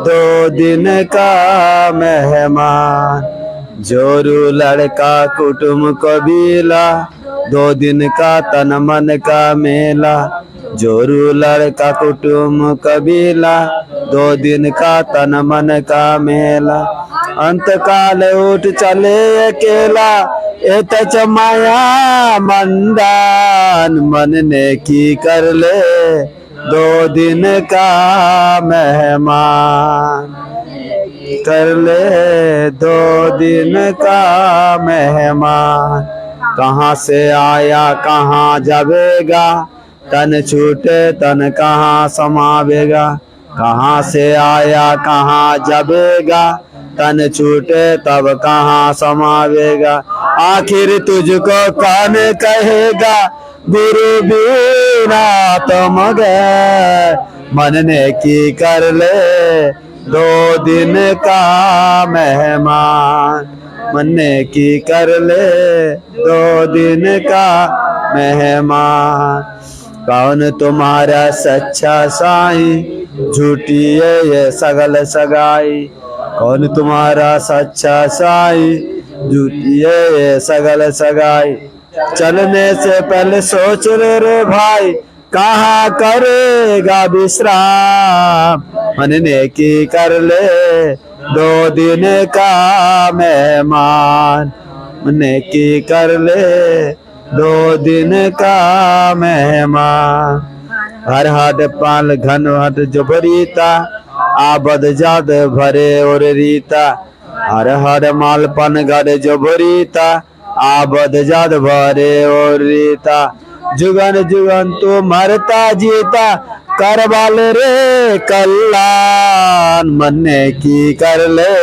2 दिन का मेहमान, जोरू लड़का कुटुंब कबीला 2 दिन का तन मन का मेला, जोरू लड़का कुटुंब कबीला 2 दिन का तन मन का मेला, अंत काल उठ चले अकेला एत चमाया मंदान, मन ने की कर ले 2 दिन का मेहमान, कर ले 2 दिन का मेहमान, कहाँ से आया कहाँ जावेगा, तन छूटे तन कहाँ समावेगा, कहाँ से आया कहाँ जावेगा, तन छूटे तब कहाँ समावेगा, आखिर तुझको कौन कहेगा, गुरु बिना तुम गए, मन ने की कर ले 2 दिन का मेहमान, मन ने की कर ले 2 दिन का मेहमान, कौन तुम्हारा सच्चा साईं, झूठी है ये सगल सगाई, कौन तुम्हारा सच्चा साईं, झूठी है ये सगल सगाई, चलने से पहले सोच रे भाई, कहाँ करेगा विश्राम, मन ने की कर ले 2 दिन का मेहमान, मन ने की कर ले 2 दिन का मेहमान, हर हाट पाल घन हट जोबरीता, आबद जाद भरे और रीता, हर हर मालपन गढ़ जोबरीता, आबद जाद भरे और रीता, जुगन जुगन तू मरता जीता, करवाल रे कल्याण, मन ने की कर ले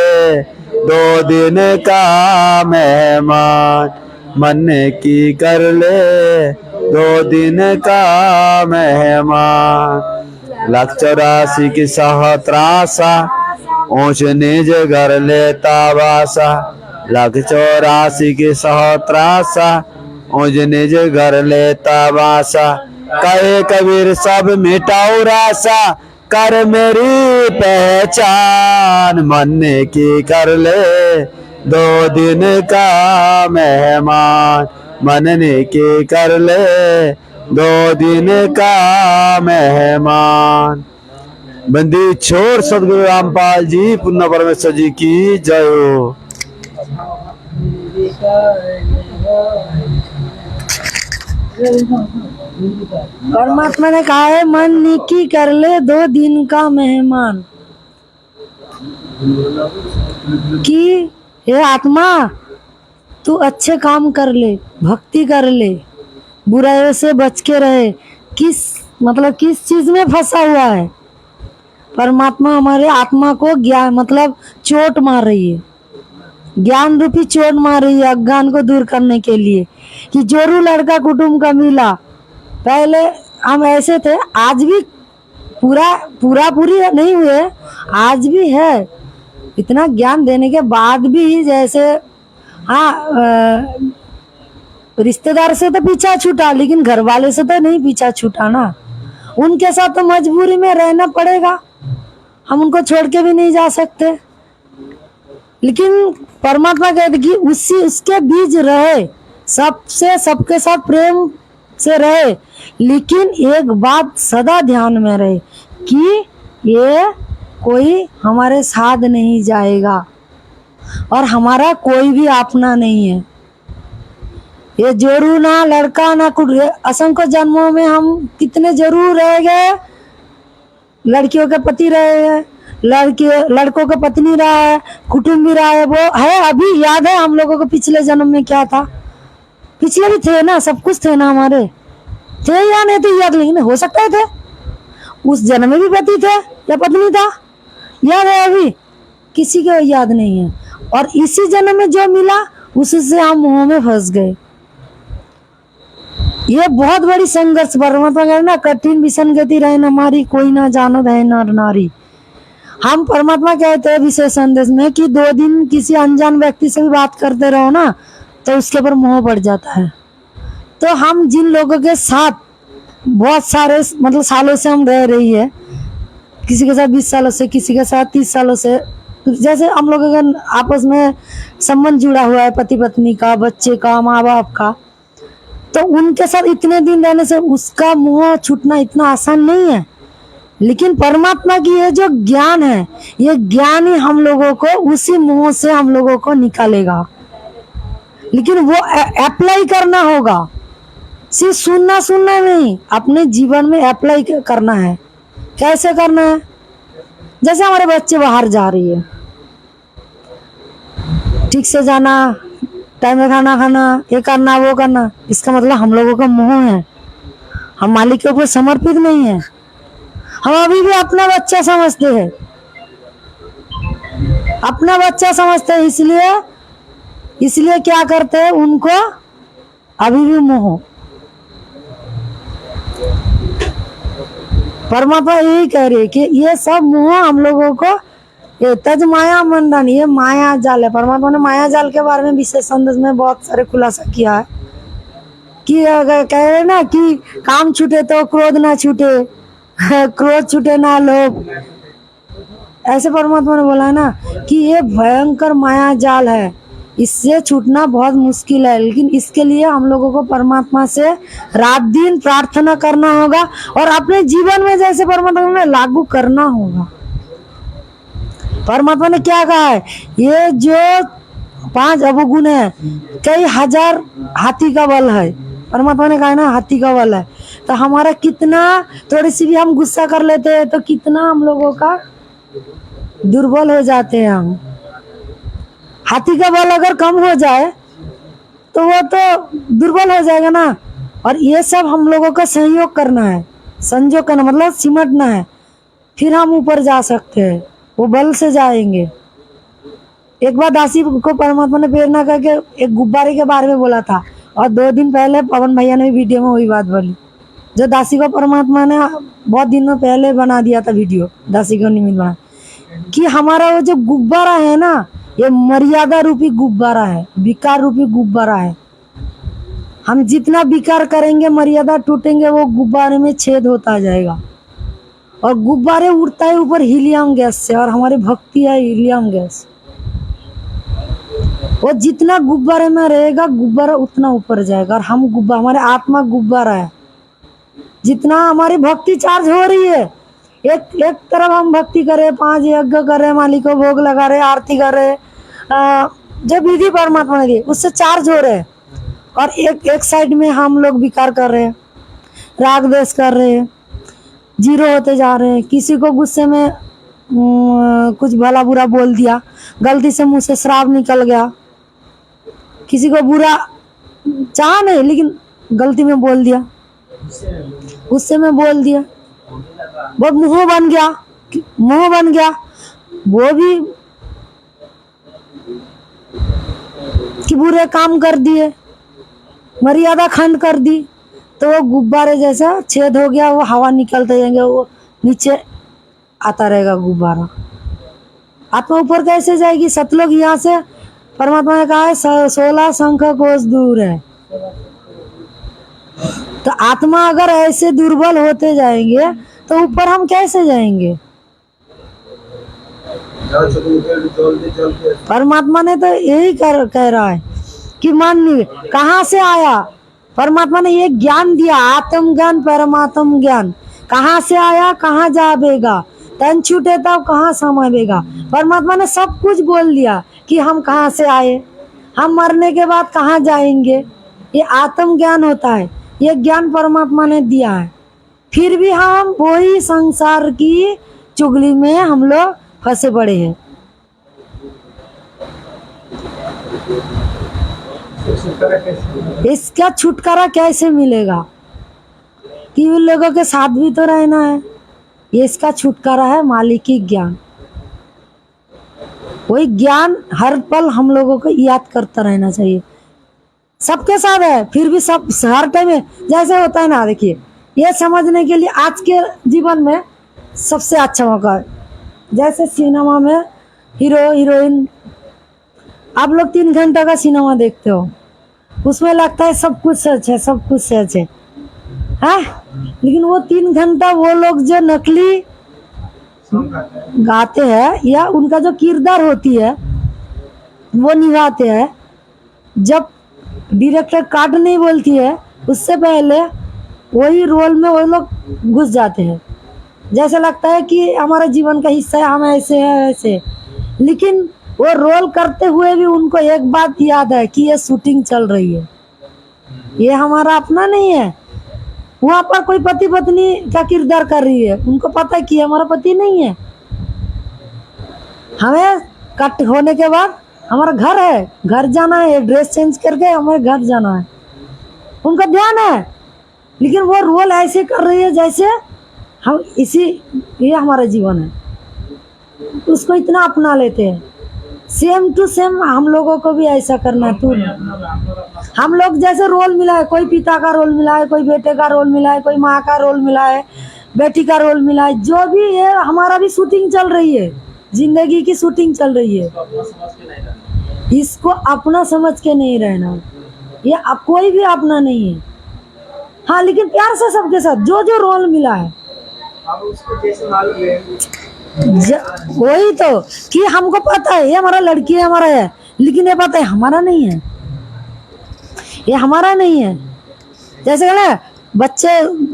2 दिन का मेहमान, मन की कर ले 2 दिन का मेहमान। 184 की सहस्रासा, ऊंच नीच घर लेता वासा। 184 की सहस्रासा, ऊंच नीच घर लेता वासा। कहे कबीर सब मिटाओ रासा, कर मेरी पहचान, मन की कर ले 2 दिन का मेहमान, मनने की कर ले 2 दिन का मेहमान। बंदी छोड़ सदगुरु रामपाल जी, पुन्ना परमेश्वर जी की जय हो। परमात्मा ने कहा है मन निकी कर ले 2 दिन का मेहमान, कि हे आत्मा तू अच्छे काम कर ले, भक्ति कर ले, बुराइयों से बच के रहे। किस चीज में फंसा हुआ है? परमात्मा हमारे आत्मा को ज्ञान मतलब चोट मार रही है, ज्ञान रूपी चोट मार रही है अज्ञान को दूर करने के लिए। कि जोरू लड़का कुटुंब का मिला, पहले हम ऐसे थे, आज भी पूरी नहीं हुए, आज भी है। इतना ज्ञान देने के बाद भी जैसे रिश्तेदार से तो पीछा छूटा, लेकिन घर वाले से तो नहीं पीछा छूटा ना। उनके साथ तो मजबूरी में रहना पड़ेगा, हम उनको छोड़ के भी नहीं जा सकते। लेकिन परमात्मा कहते कि उसके बीच रहे, सबके साथ प्रेम से रहे, लेकिन एक बात सदा ध्यान में रहे कि ये कोई हमारे साथ नहीं जाएगा और हमारा कोई भी अपना नहीं है। ये जोरू ना लड़का ना कुछ, असंख्य जन्मों में हम कितने जरूर रह गए, लड़कियों के पति रहे हैं, लड़कों के पत्नी रहा है, कुटुंब भी रहा है। वो है अभी याद है हम लोगों को पिछले जन्म में क्या था? पिछले भी थे ना, सब कुछ थे ना, हमारे थे या नहीं थे याद, लेकिन हो सकता है थे उस जन्म में भी पति थे या पत्नी था, याद है अभी किसी को याद नहीं है। और इसी जन्म में जो मिला उसी से हम मुंह में फंस गए। ये बहुत बड़ी संघर्ष परमात्मा कह ना, कठिन विसंगति रहे न हमारी, कोई ना जानो है नर नारी। हम परमात्मा कहते हैं विशेष संदेश में कि 2 दिन किसी अनजान व्यक्ति से भी बात करते रहो ना तो उसके ऊपर मोह पड़ जाता है। तो हम जिन लोगों के साथ बहुत सारे मतलब सालों से हम रह रही है, किसी के साथ 20 सालों से, किसी के साथ 30 सालों से, जैसे हम लोगों का आपस में संबंध जुड़ा हुआ है, पति पत्नी का, बच्चे का, माँ बाप का, तो उनके साथ इतने दिन रहने से उसका मोह छूटना इतना आसान नहीं है। लेकिन परमात्मा की ये जो ज्ञान है, ये ज्ञान ही हम लोगों को उसी मोह से हम लोगों को निकालेगा। लेकिन वो अप्लाई करना होगा, सिर्फ सुनना नहीं, अपने जीवन में अप्लाई करना है। कैसे करना है? जैसे हमारे बच्चे बाहर जा रही है, ठीक से जाना, टाइम में खाना खाना, ये करना वो करना, इसका मतलब हम लोगों का मोह है, हम मालिक के ऊपर समर्पित नहीं है। हम अभी भी अपना बच्चा समझते हैं, अपना बच्चा समझते हैं, इसलिए क्या करते हैं, उनको अभी भी मोह। परमात्मा यही कह रही है कि ये सब मोह हम लोगों को, ये तज माया मंडन, ये माया जाल है। परमात्मा ने माया जाल के बारे में विशेष संदेश में बहुत सारे खुलासा किया है कि अगर कह रहे ना कि काम छूटे तो क्रोध ना छूटे, क्रोध छूटे ना लोभ, ऐसे परमात्मा ने बोला है ना कि ये भयंकर माया जाल है, इससे छूटना बहुत मुश्किल है। लेकिन इसके लिए हम लोगों को परमात्मा से रात दिन प्रार्थना करना होगा और अपने जीवन में जैसे परमात्मा ने लागू करना होगा। परमात्मा ने क्या कहा है, ये जो 5 अवगुण है, कई हजार हाथी का बल है। परमात्मा ने कहा है ना हाथी का बल है, तो हमारा कितना, थोड़ी सी भी हम गुस्सा कर लेते हैं तो कितना हम लोगों का दुर्बल हो जाते हैं हम। हाथी का बल अगर कम हो जाए तो वो तो दुर्बल हो जाएगा ना। और ये सब हम लोगों का सहयोग करना है, संजोग करना मतलब सिमटना है, फिर हम ऊपर जा सकते हैं, वो बल से जाएंगे। एक बार दासी को परमात्मा ने प्रेरणा करके एक गुब्बारे के बारे में बोला था, और 2 दिन पहले पवन भैया ने वीडियो में वही बात बोली, जो दासी को परमात्मा ने बहुत दिनों पहले बना दिया था वीडियो, दासी को निमित्त बना, कि हमारा वो जो गुब्बारा है ना, ये मर्यादा रूपी गुब्बारा है, विकार रूपी गुब्बारा है। हम जितना विकार करेंगे, मर्यादा टूटेंगे, वो गुब्बारे में छेद होता जाएगा। और गुब्बारे उड़ता है ऊपर हीलियम गैस से, और हमारी भक्ति है हीलियम गैस। वो जितना गुब्बारे में रहेगा, गुब्बारा उतना ऊपर जाएगा। और हम गुब्बारा, हमारे आत्मा गुब्बारा है। जितना हमारी भक्ति चार्ज हो रही है, एक तरफ हम भक्ति करें, 5 यज्ञ करें, मालिक को भोग लगा रहे, आरती कर रहे, जो विधि परमात्मा ने दी उससे चार्ज हो रहे हैं। और एक साइड में हम लोग विकार कर रहे हैं, राग द्वेष कर रहे हैं, जीरो होते जा रहे हैं। किसी को गुस्से में कुछ भला बुरा बोल दिया, गलती से मुंह से श्राप निकल गया, किसी को बुरा चाहा नहीं लेकिन गलती में बोल दिया, गुस्से में बोल दिया, वो मुंह बन गया, वो भी कि बुरे काम कर दिए, मर्यादा खंड कर दी, तो वो गुब्बारे जैसा छेद हो गया, वो हवा निकलते जाएंगे, वो नीचे आता रहेगा गुब्बारा। आत्मा ऊपर कैसे जाएगी? सतलोक यहाँ से परमात्मा ने कहा है 16 शंख कोस दूर है। तो आत्मा अगर ऐसे दुर्बल होते जाएंगे तो ऊपर हम कैसे जाएंगे? परमात्मा ने तो यही कह रहा है कि मानिए कहाँ से आया। परमात्मा ने ये ज्ञान दिया, आत्म ज्ञान, परमात्म ज्ञान। कहाँ से आया, कहाँ जावेगा, तन छूटे तब कहाँ समावेगा। परमात्मा ने सब कुछ बोल दिया कि हम कहाँ से आए, हम मरने के बाद कहाँ जाएंगे। ये आत्म ज्ञान होता है, ये ज्ञान परमात्मा ने दिया है। फिर भी हम वही संसार की चुगली में हम लोग फंसे पड़े हैं। इसका छुटकारा कैसे मिलेगा? कि उन लोगों के साथ भी तो रहना है। ये इसका छुटकारा है मालिक की ज्ञान। वही ज्ञान हर पल हम लोगों को याद करता रहना चाहिए। सबके साथ है, फिर भी सब हर टाइम में जैसे होता है ना। देखिए, ये समझने के लिए आज के जीवन में सबसे अच्छा मौका है। जैसे सिनेमा में हीरो हीरोइन, आप लोग 3 घंटा का सिनेमा देखते हो, उसमें लगता है सब कुछ सच है, सब कुछ सच है, लेकिन वो 3 घंटा वो लोग जो नकली गाते हैं या उनका जो किरदार होती है वो निभाते हैं, जब डायरेक्टर काट नहीं बोलती है उससे पहले वही रोल में वो लोग घुस जाते हैं। जैसे लगता है कि हमारा जीवन का हिस्सा है, हम ऐसे हैं ऐसे। लेकिन वो रोल करते हुए भी उनको एक बात याद है कि ये शूटिंग चल रही है, ये हमारा अपना नहीं है। वहाँ पर कोई पति पत्नी का किरदार कर रही है, उनको पता है कि हमारा पति नहीं है। हमें कट होने के बाद हमारा घर है, घर जाना है, ड्रेस चेंज करके हमारे घर जाना है, उनका ध्यान है। लेकिन वो रोल ऐसे कर रही है जैसे हम ये हमारा जीवन है, उसको इतना अपना लेते हैं। सेम टू सेम हम लोगों को भी ऐसा करना तू। हम लोग जैसे रोल मिला है, कोई पिता का रोल मिला है, कोई बेटे का रोल मिला है, कोई माँ का रोल मिला है, बेटी का रोल मिला है, जो भी है हमारा भी शूटिंग चल रही है, जिंदगी की शूटिंग चल रही है। इसको अपना समझ के नहीं रहना, ये कोई भी अपना नहीं है। हाँ, लेकिन प्यार से सबके साथ जो जो रोल मिला है वही तो कि हमको पता है ये हमारा लड़की है, हमारा है, लेकिन ये पता है हमारा नहीं है, ये हमारा नहीं है। जैसे ना बच्चे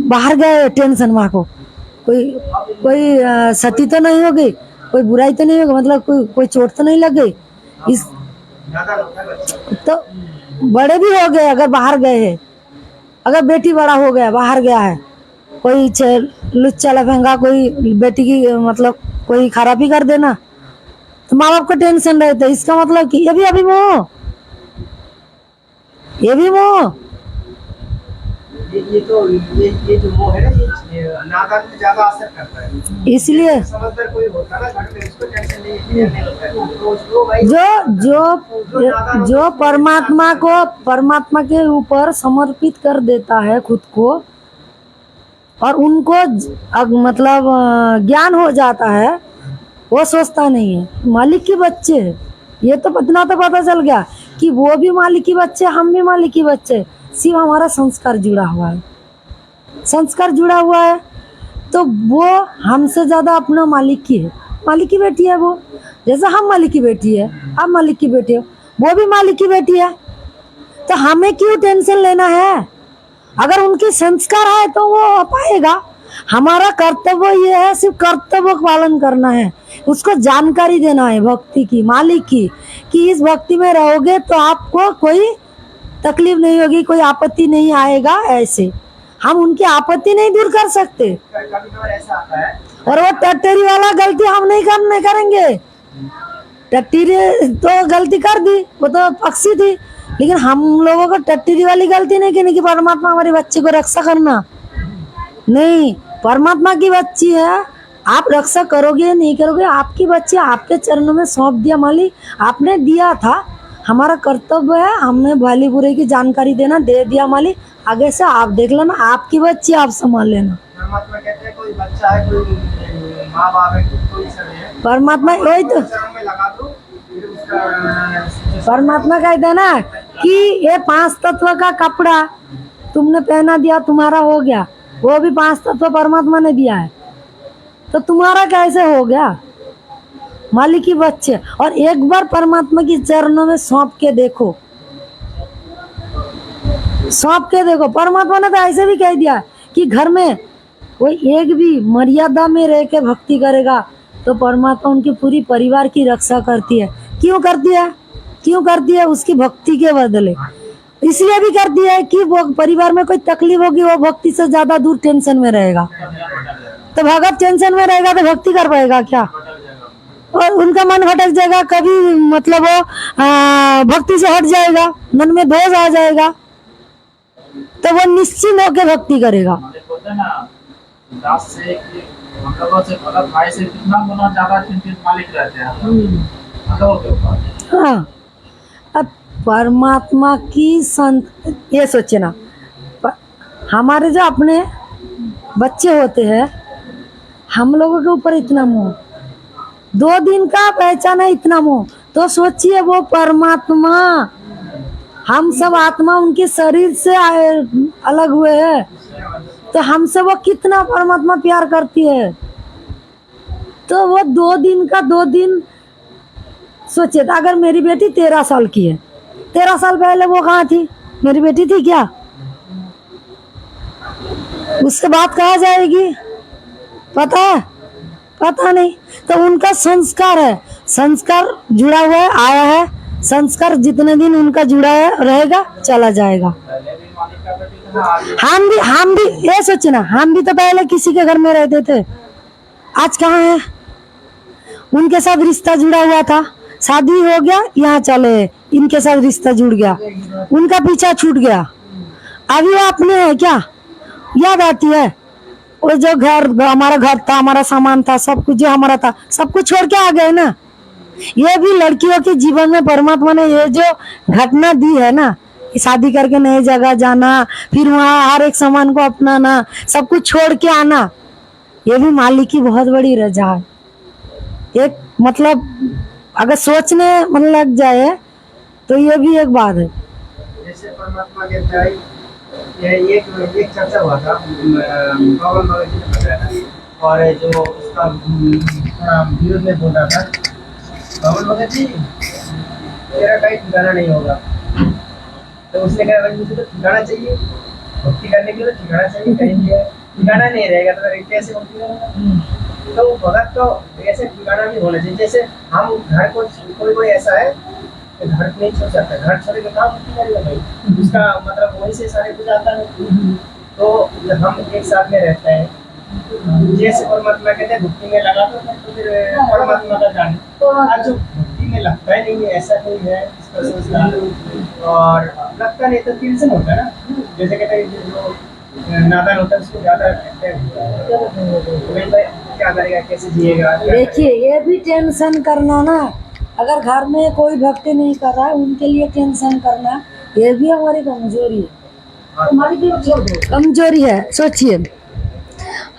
बाहर गए टेंशन माँ को, कोई सती तो नहीं हो गई, कोई बुराई तो नहीं होगी, मतलब कोई चोट तो नहीं लग गई। इस तो बड़े भी हो गए अगर बाहर गए हैं, अगर बेटी बड़ा हो गया बाहर गया है, कोई लुच्चा लफंगा कोई बेटी की मतलब कोई खराबी कर देना, तो माँ बाप को टेंशन रहता है। इसका मतलब कि ये भी अभिमोह, ये जो मोह है ना, ये नादान में ज्यादा असर करता है। इसलिए समझदार कोई होता ना घर में, उसको टेंशन नहीं होता है। तो भाई जो परमात्मा के ऊपर समर्पित कर देता है खुद को, और उनको मतलब ज्ञान हो जाता है, वो सोचता नहीं है मालिक के बच्चे हैं। ये तो इतना तो पता चल गया कि वो भी मालिक के बच्चे, हम भी मालिक के बच्चे, सिर्फ हमारा संस्कार जुड़ा हुआ है। संस्कार जुड़ा हुआ है तो वो हमसे ज्यादा अपना मालिक की है, मालिक की बेटी है वो। जैसे हम मालिक की बेटी है, आप मालिक की बेटी हो, वो भी मालिक की बेटी है। तो हमें क्यों टेंशन लेना है? अगर उनके संस्कार है तो वो हो पाएगा। हमारा कर्तव्य ये है, सिर्फ कर्तव्य का पालन करना है, उसको जानकारी देना है भक्ति की, मालिक की, कि इस भक्ति में रहोगे तो आपको कोई तकलीफ नहीं होगी, कोई आपत्ति नहीं आएगा। ऐसे हम उनकी आपत्ति नहीं दूर कर सकते। कभी ऐसा आता है, और वो टट्टेरी वाला गलती हम नहीं करेंगे। टट्टेरी तो गलती कर दी, वो तो पक्षी थी, लेकिन हम लोगों को टट्टेरी वाली गलती नहीं करनी कि परमात्मा हमारे बच्चे को रक्षा करना। नहीं, परमात्मा की बच्ची है, आप रक्षा करोगे नहीं करोगे, आपकी बच्ची आपके चरणों में सौंप दिया मालिक, आपने दिया था, हमारा कर्तव्य है, हमने भली बुरे की जानकारी देना, दे दिया मालिक, आगे से आप देख लेना, आपकी बच्ची आप संभाल लेना। परमात्मा कहते हैं कोई बच्चा है, कोई माँ बाप है, कोई सब है, परमात्मा वही तो चरण में लगा दो, फिर उसका परमात्मा कहते हैं ना कि ये 5 तत्व का कपड़ा तुमने पहना दिया, तुम्हारा हो गया, वो भी 5 तत्व परमात्मा ने दिया है, तो तुम्हारा कैसे हो गया? मालिक की बच्चे। और एक बार परमात्मा की चरणों में सौंप के देखो, सौंप के देखो। परमात्मा ने तो ऐसे भी कह दिया कि घर में कोई एक भी मर्यादा में रह के भक्ति करेगा तो परमात्मा उनकी पूरी परिवार की रक्षा करती है। क्यों करती है? क्यों करती है? उसकी भक्ति के बदले इसलिए भी करती है कि वो परिवार में कोई तकलीफ होगी, वो भक्ति से ज्यादा दूर टेंशन में रहेगा। तो भगत टेंशन में रहेगा तो भक्ति कर पाएगा क्या? और उनका मन भटक जाएगा, कभी मतलब वो भक्ति से हट जाएगा, मन में दोष आ जाएगा, तो वो निश्चिंत होकर भक्ति करेगा। बोलते हैं ना, दास से कि हम लोगों से मतलब भाई से कितना गुना ज्यादा चिंतित मालिक रहते हैं हम लोगों के ऊपर। हाँ, अब परमात्मा की संत ये सोचे ना, हमारे जो अपने बच्चे होते हैं, हम लोगों के ऊपर इतना मोह, 2 दिन का पहचान है इतना मोह, तो सोचिए वो परमात्मा, हम सब आत्मा उनके शरीर से अलग हुए हैं, तो हमसे वो कितना परमात्मा प्यार करती है। तो वो 2 दिन का 2 दिन सोचिए, अगर मेरी बेटी 13 साल की है, 13 साल पहले वो कहाँ थी? मेरी बेटी थी क्या? उससे बात कहा जाएगी? पता है? पता नहीं। तो उनका संस्कार है, संस्कार जुड़ा हुआ है, आया है, संस्कार जितने दिन उनका जुड़ा है रहेगा, चला जाएगा। हम भी ये सोचे ना, हम भी तो पहले किसी के घर में रहते थे, आज कहाँ है? उनके साथ रिश्ता जुड़ा हुआ था, शादी हो गया, यहाँ चले, इनके साथ रिश्ता जुड़ गया, उनका पीछा छूट गया, अभी वो अपने है क्या? याद आती है वो जो घर, हमारा घर था, हमारा सामान था, सब कुछ जो हमारा था, सब कुछ छोड़ के आ गए ना। ये भी लड़कियों के जीवन में परमात्मा ने ये जो घटना दी है ना, शादी करके नई जगह जाना, फिर वहाँ हर एक सामान को अपनाना, सब कुछ छोड़ के आना, ये भी मालिक की बहुत बड़ी रजा है। एक मतलब अगर सोचने मन लग जाए तो ये भी एक बात है। जैसे परमात्मा कहता है, ये एक चर्चा हुआ था, पवन भगत जी ने बताया था, और जो उसका विरोध में बोल रहा था, पवन भगत जी तेरा कहीं ठिकाना नहीं होगा। तो उसने कहा भाई मुझे तो ठिकाना चाहिए, भक्ति करने के लिए ठिकाना चाहिए, कहीं भी है ठिकाना नहीं रहेगा तो कैसे भक्ति करेगा? तो भगत तो ऐसे ठिकाना भी होना चाहिए। जैसे हम घर को, कोई ऐसा है घर नहीं छोड़ सकता, घर छोड़ के काम करेगा भाई, उसका मतलब वहीं से सारे कुछ आता है। तो जब हम एक साथ में रहते हैं, जैसे परमात्मा कहते हैं भक्ति में लगा तो फिर परमात्मा का जाने, आज जो भक्ति में लगता ही नहीं है, ऐसा कोई है इसका संस्कार, और लगता नहीं तो टेंशन होता है ना। जैसे कहते हैं जो नादान होता है उसको ज्यादा अटैक होता है। तो भाई क्या करेगा, कैसे जिएगा? देखिए ये भी टेंशन करना ना, अगर घर में कोई भक्ति नहीं कर रहा है उनके लिए टेंशन करना, ये भी हमारी कमजोरी है। कमजोरी है। सोचिए,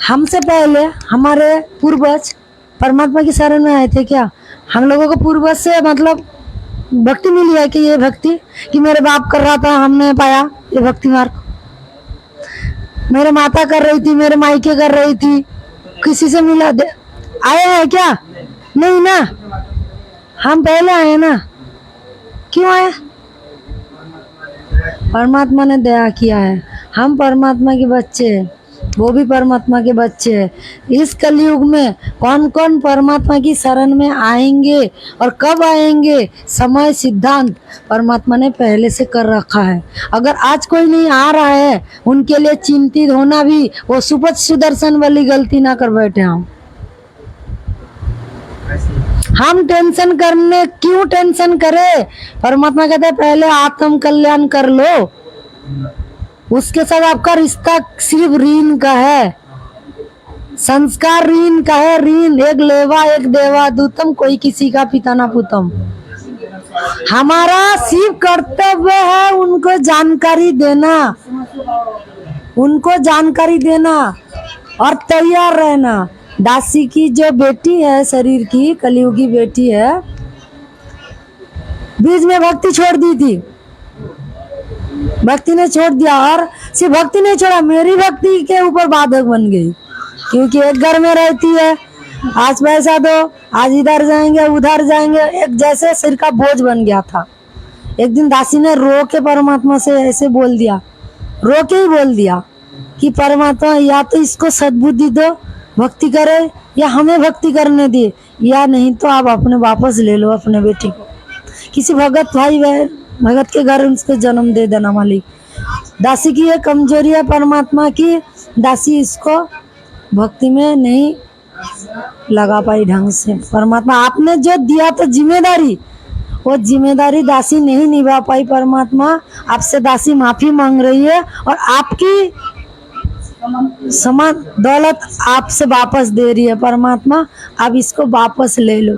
हमसे पहले हमारे पूर्वज परमात्मा की शरण में आए थे क्या? हम लोगों को पूर्वज से मतलब भक्ति मिली है कि ये भक्ति, कि मेरे बाप कर रहा था हमने पाया ये भक्ति मार्ग, मेरे माता कर रही थी, मेरे मायके कर रही थी, किसी से मिला दे आए हैं क्या? नहीं ना, हम पहले आए ना। क्यों आए? परमात्मा ने दया किया है, हम परमात्मा के बच्चे हैं, वो भी परमात्मा के बच्चे हैं। इस कलयुग में कौन कौन परमात्मा की शरण में आएंगे और कब आएंगे, समय सिद्धांत परमात्मा ने पहले से कर रखा है। अगर आज कोई नहीं आ रहा है उनके लिए चिंतित होना भी, वो सुदर्शन वाली गलती ना कर बैठे हम टेंशन करने, क्यों टेंशन करे? परमात्मा कहते हैं पहले आत्म कल्याण कर लो, उसके साथ आपका रिश्ता सिर्फ ऋण का है, संस्कार ऋण का है। ऋण एक लेवा एक देवा दूतम, कोई किसी का पिता ना पुतम। हमारा सिर्फ कर्तव्य है उनको जानकारी देना, उनको जानकारी देना और तैयार रहना। दासी की जो बेटी है, शरीर की कलयुगी बेटी है, बीच में भक्ति छोड़ दी थी, भक्ति ने छोड़ दिया, और सिर्फ भक्ति नहीं छोड़ा, मेरी भक्ति के ऊपर बाधक बन गई, क्योंकि एक घर में रहती है, आज पैसा दो, आज इधर जाएंगे उधर जाएंगे, एक जैसे सिर का बोझ बन गया था। एक दिन दासी ने रो के परमात्मा से ऐसे बोल दिया, रो के ही बोल दिया कि परमात्मा या तो इसको सद्बुद्धि दो, भक्ति करे, या हमें भक्ति करने दे, या नहीं तो आप अपने वापस ले लो अपने बेटी को, किसी भगत भाई बहन भगत के घर उसको जन्म दे देना मालिक। दासी की ये कमजोरी है परमात्मा की, दासी इसको भक्ति में नहीं लगा पाई ढंग से। परमात्मा आपने जो दिया तो जिम्मेदारी, वो जिम्मेदारी दासी नहीं निभा पाई। परमात्मा आपसे दासी माफी मांग रही है और आपकी समान दौलत आपसे वापस दे रही है। परमात्मा आप इसको वापस ले लो।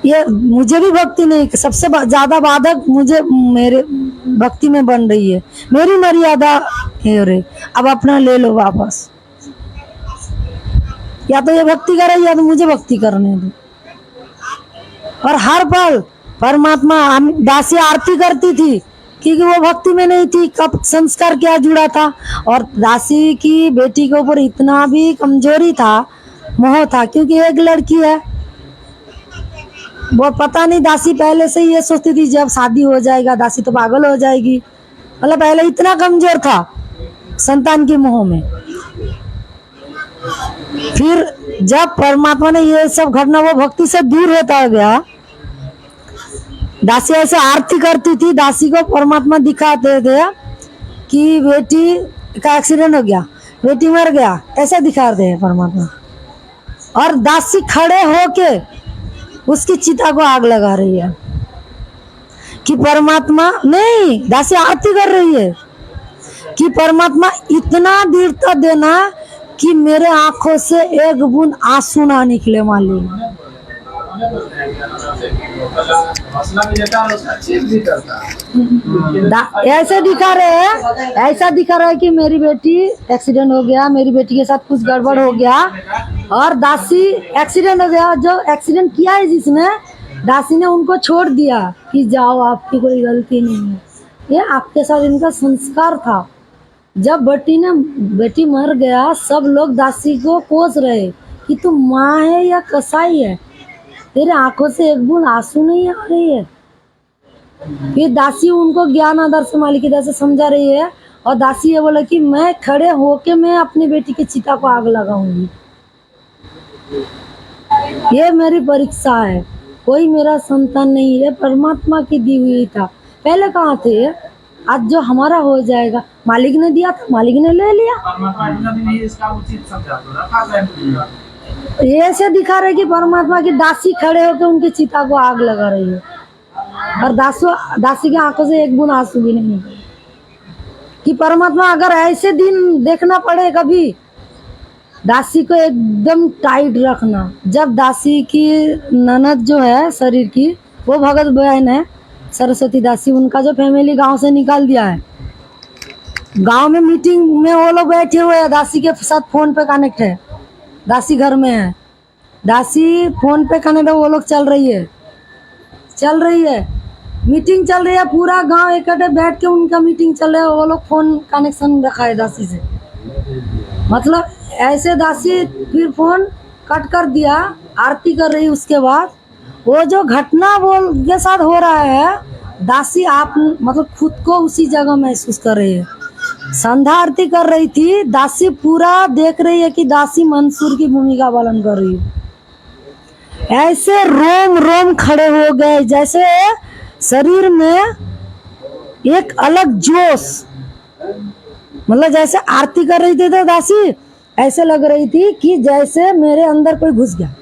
ये मुझे भी भक्ति नहीं, सबसे ज्यादा बाधक मुझे मेरे भक्ति में बन रही है, मेरी मर्यादा है रे, अब अपना ले लो वापस, या तो ये भक्ति करे या तो मुझे भक्ति करने दो। और हर पल परमात्मा, दासी आरती करती थी क्योंकि वो भक्ति में नहीं थी, कब संस्कार क्या जुड़ा था, और दासी की बेटी के ऊपर इतना भी कमजोरी था, मोह था, क्योंकि एक लड़की है, वो पता नहीं दासी पहले से ही ये सोचती थी जब शादी हो जाएगा दासी तो पागल हो जाएगी, मतलब पहले इतना कमजोर था संतान के मोह में। फिर जब परमात्मा ने ये सब घटना, वो भक्ति से दूर होता गया, दासी ऐसे आरती करती थी, दासी को परमात्मा दिखाते थे कि बेटी का एक्सीडेंट हो गया, बेटी मर गया, ऐसा दिखाते हैं परमात्मा, और दासी खड़े होके उसकी चिता को आग लगा रही है कि परमात्मा नहीं, दासी आरती कर रही है कि परमात्मा इतना दृढ़ता देना कि मेरे आंखों से एक बूंद आंसू ना निकले मालिक। ऐसे दिखा रहे हैं, ऐसा दिखा रहा है कि मेरी बेटी एक्सीडेंट हो गया, मेरी बेटी के साथ कुछ गड़बड़ हो गया, और दासी एक्सीडेंट हो गया, जो एक्सीडेंट किया है जिसने, दासी ने उनको छोड़ दिया कि जाओ आपकी कोई गलती नहीं है, ये आपके साथ इनका संस्कार था। जब बेटी मर गया, सब लोग दासी को कोस रहे कि तू माँ है या कसाई है, तेरे आंखों से एक बूंद आंसू नहीं आ रही है। फिर दासी उनको ज्ञान आधार से मालिक की तरह से समझा रही है, और दासी ये बोला कि मैं खड़े होके मैं अपनी बेटी की चिता को आग लगाऊंगी, ये मेरी परीक्षा है, कोई मेरा संतान नहीं है, परमात्मा की दी हुई था। पहले कहाँ थे, आज जो हमारा हो जाएगा, मालिक ने दिया था, मालिक ने ले लिया। ये ऐसे दिखा रहे कि परमात्मा की दासी खड़े होकर उनकी चिता को आग लगा रही है, और दासी की आंखों से एक बूंद आंसू भी नहीं, कि कि परमात्मा अगर ऐसे दिन देखना पड़े कभी, दासी को एकदम टाइट रखना। जब दासी की ननद जो है शरीर की, वो भगत बहन है सरस्वती दासी, उनका जो फैमिली गांव से निकाल दिया है, गांव में मीटिंग में वो लोग बैठे हुए हैं, दासी के साथ फोन पे कनेक्ट है, दासी घर में है, दासी फोन पे कनेक्ट है, वो लोग चल रही है मीटिंग चल रही है, पूरा गांव इकट्ठे बैठ के उनका मीटिंग चल रहा है, वो लोग फोन कनेक्शन रखा है दासी से। मतलब ऐसे दासी फिर फोन कट कर दिया, आरती कर रही, उसके बाद वो जो घटना वो के साथ हो रहा है, दासी आप मतलब खुद को उसी जगह महसूस कर रही है। संध्या आरती कर रही थी, दासी पूरा देख रही है कि दासी मंसूर की भूमिका पालन कर रही है। ऐसे रोम रोम खड़े हो गए, जैसे शरीर में एक अलग जोश, मतलब जैसे आरती कर रही थी तो दासी ऐसे लग रही थी कि जैसे मेरे अंदर कोई घुस गया।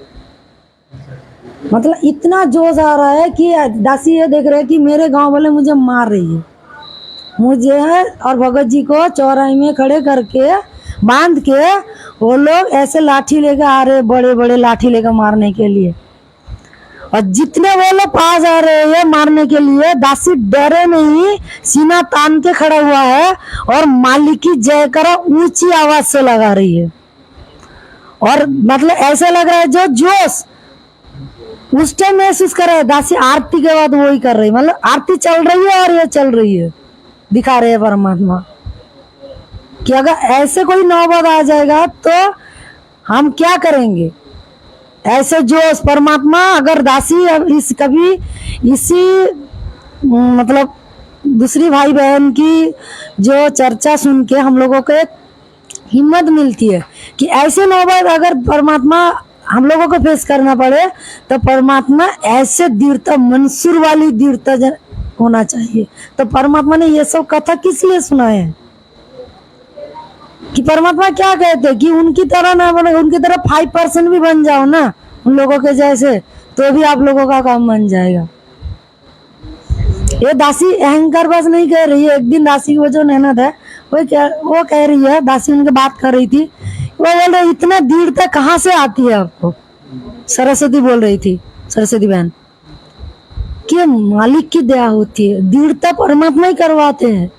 मतलब इतना जोश आ रहा है कि दासी ये देख रहे हैं कि मेरे गांव वाले मुझे मार रही है, मुझे और भगत जी को चौराहे में खड़े करके बांध के वो लोग ऐसे लाठी लेकर आ रहे, बड़े बड़े लाठी लेकर मारने के लिए। और जितने वो लोग पास आ रहे हैं मारने के लिए, दासी डरे नहीं, सीना तान के खड़ा हुआ है और मालिक की जयकारा ऊंची आवाज से लगा रही है। और मतलब ऐसे लग रहा है जो जोश उस टाइम महसूस कर रहा है, दासी आरती के बाद वही कर रही है। मतलब आरती चल रही है और ये चल रही है, दिखा रहे हैं परमात्मा कि अगर ऐसे कोई नौबत आ जाएगा तो हम क्या करेंगे। ऐसे जोश परमात्मा, अगर दासी इस कभी इसी मतलब दूसरी भाई बहन की जो चर्चा सुन के हम लोगों को एक हिम्मत मिलती है कि ऐसे नौबत अगर परमात्मा हम लोगों को फेस करना पड़े तो परमात्मा ऐसे दृढ़ता, मंसूर वाली दृढ़ता होना चाहिए। तो परमात्मा ने ये सब कथा किस लिए सुनाए हैं कि परमात्मा क्या कहते हैं कि उनकी तरह ना बने, उनकी तरह 5% भी बन जाओ ना उन लोगों के जैसे, तो भी आप लोगों का काम बन जाएगा। ये दासी अहंकार बस नहीं कह रही है। एक दिन दासी वो जो ननद है वो कह रही है, दासी उनके बात कर रही थी, वो बोल रही इतना दृढ़ता कहाँ से आती है आपको। सरस्वती बोल रही थी, सरस्वती बहन, कि मालिक की दया होती है, दृढ़ता परमात्मा ही करवाते हैं।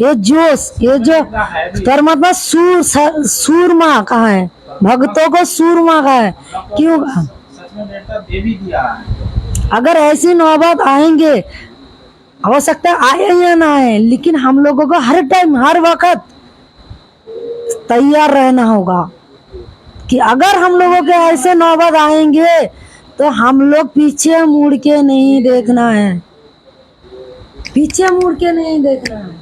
ये जोश, ये जो परमात्मा सूरमा कहा है, भक्तों को सूरमा कहा है, क्यों कहा? सच में बेटा दे भी दिया है। अगर ऐसी नौबत आएंगे, हो सकता है आए या ना आए, लेकिन हम लोगों को हर टाइम हर वक्त तैयार रहना होगा कि अगर हम लोगों के ऐसे नौबत आएंगे तो हम लोग पीछे मुड़ के नहीं देखना है, पीछे मुड़ के नहीं देखना है।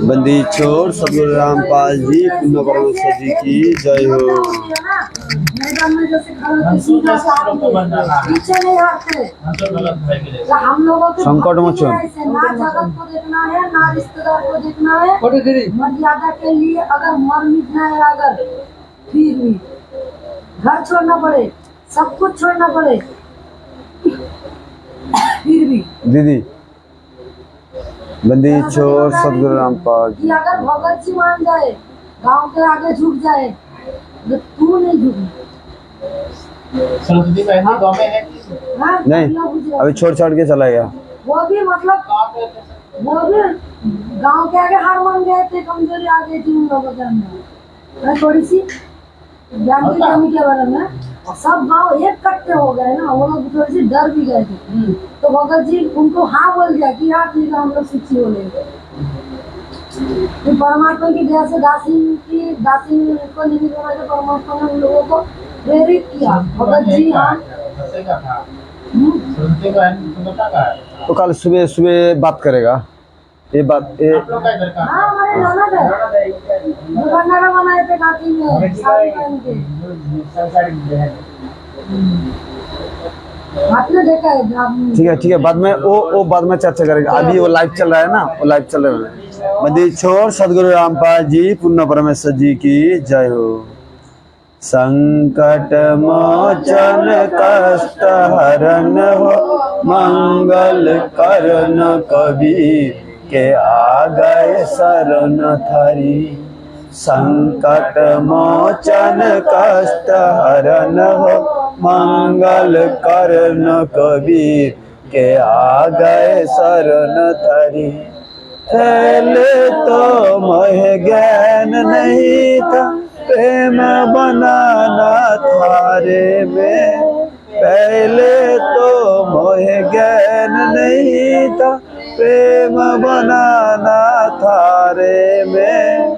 बंदी छोड़ सदगुरु रामपाल जी, पुण्य परमेश्वर जी की जय हो। पीछे नहीं हटते। हम लोगों को संकट मोचन। ना जगत को देखना है, ना रिश्तेदार को देखना है, मर्यादा के लिए अगर मर मिटना है, अगर फिर भी घर छोड़ना पड़े, सब कुछ छोड़ना पड़े, फिर भी दीदी बंदी छोड़ सदगुरु रामपाल जी, अगर भगत जी मान जाए, गांव के आगे झुक जाए, तो तू नहीं झुकना। सरस्वती बहन गाँव में है कि नहीं अभी छोड़ के चला गया। वो भी मतलब वो भी गांव के आगे हार मान गए थे, कमजोरी आ गई थी उन लोगों के अंदर, थोड़ी सी ज्ञान की कमी के बारे में सब गांव एक कट्टे हो गए ना, वो लोग थोड़ी सी डर भी गए थे। तो भगत जी उनको हाँ बोल दिया कि हाँ ठीक है, हम लोग शिक्षी हो लेंगे। तो परमात्मा की दया से दासी को निमित्त बना के परमात्मा ने उन लोगों को प्रेरित किया। भगत जी हाँ सरस्वती बहन का है तो कल सुबह सुबह बात करेगा ये बात ये आप लोग का इधर का हाँ हमारे ननद है, दुकानदार बनाए थे घाटी में साड़ी पहन के। आपने देखा है? ठीक है बाद में वो बाद में चर्चा करेंगे। अभी वो लाइव चल रहा है ना, वो लाइव चल रहा है। बंदी छोड़ सदगुरु रामपाल जी, पुण्य परमेश्वर जी की जय हो। संकट मोचन कष्ट हरण हो मंगल करण कबीर के आ गए शरण थारी। संकट मोचन कष्ट हरण हो मंगल करण कबीर के आ गए शरण थारी। पहले तो मोह ज्ञान नहीं था प्रेम बनाना थारे में। पहले तो मोह ज्ञान नहीं था प्रेम बनाना थारे में।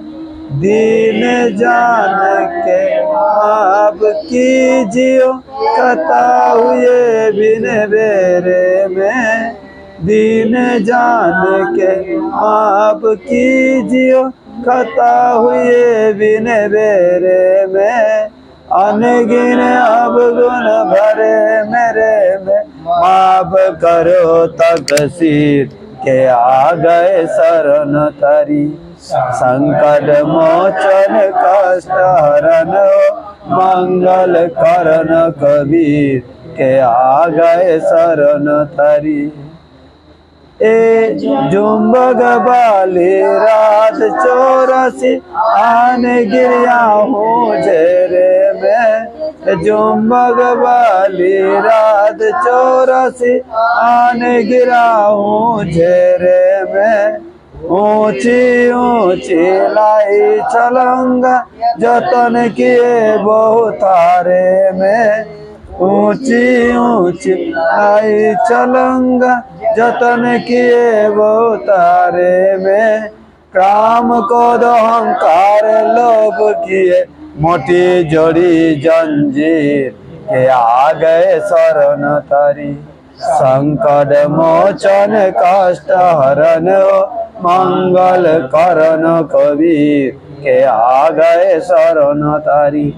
दीन जान के आप कीजियो कथा हुए बिन बेरे में। दीन जान के आप कीजियो खता हुए बिन बेरे में। अनगिन अब गुण भरे मेरे में माफ करो तकसीर के आ गए शरण थारी। संकट मोचन कष्ट हरण मंगल करण कबीर के आ गए शरण थारी। ए जुम्बग बाली रात 84 आन गिरिया हूँ जेरे में। जुम्बग बाली रात 84 आन गिरा हूँ जेरे में। ऊंची ऊंची लाई छलंगा जतन किए बहु थारे में। ऊंची ऊंची लाई छलंगा जतन किए बहु तारे में। काम क्रोध अहंकार लोभ किए मोटी जोड़ी जंजीर के आ गए शरण थारी। संकट मोचन कष्ट हरण मंगल करण कबीर के आ गए शरण थारी।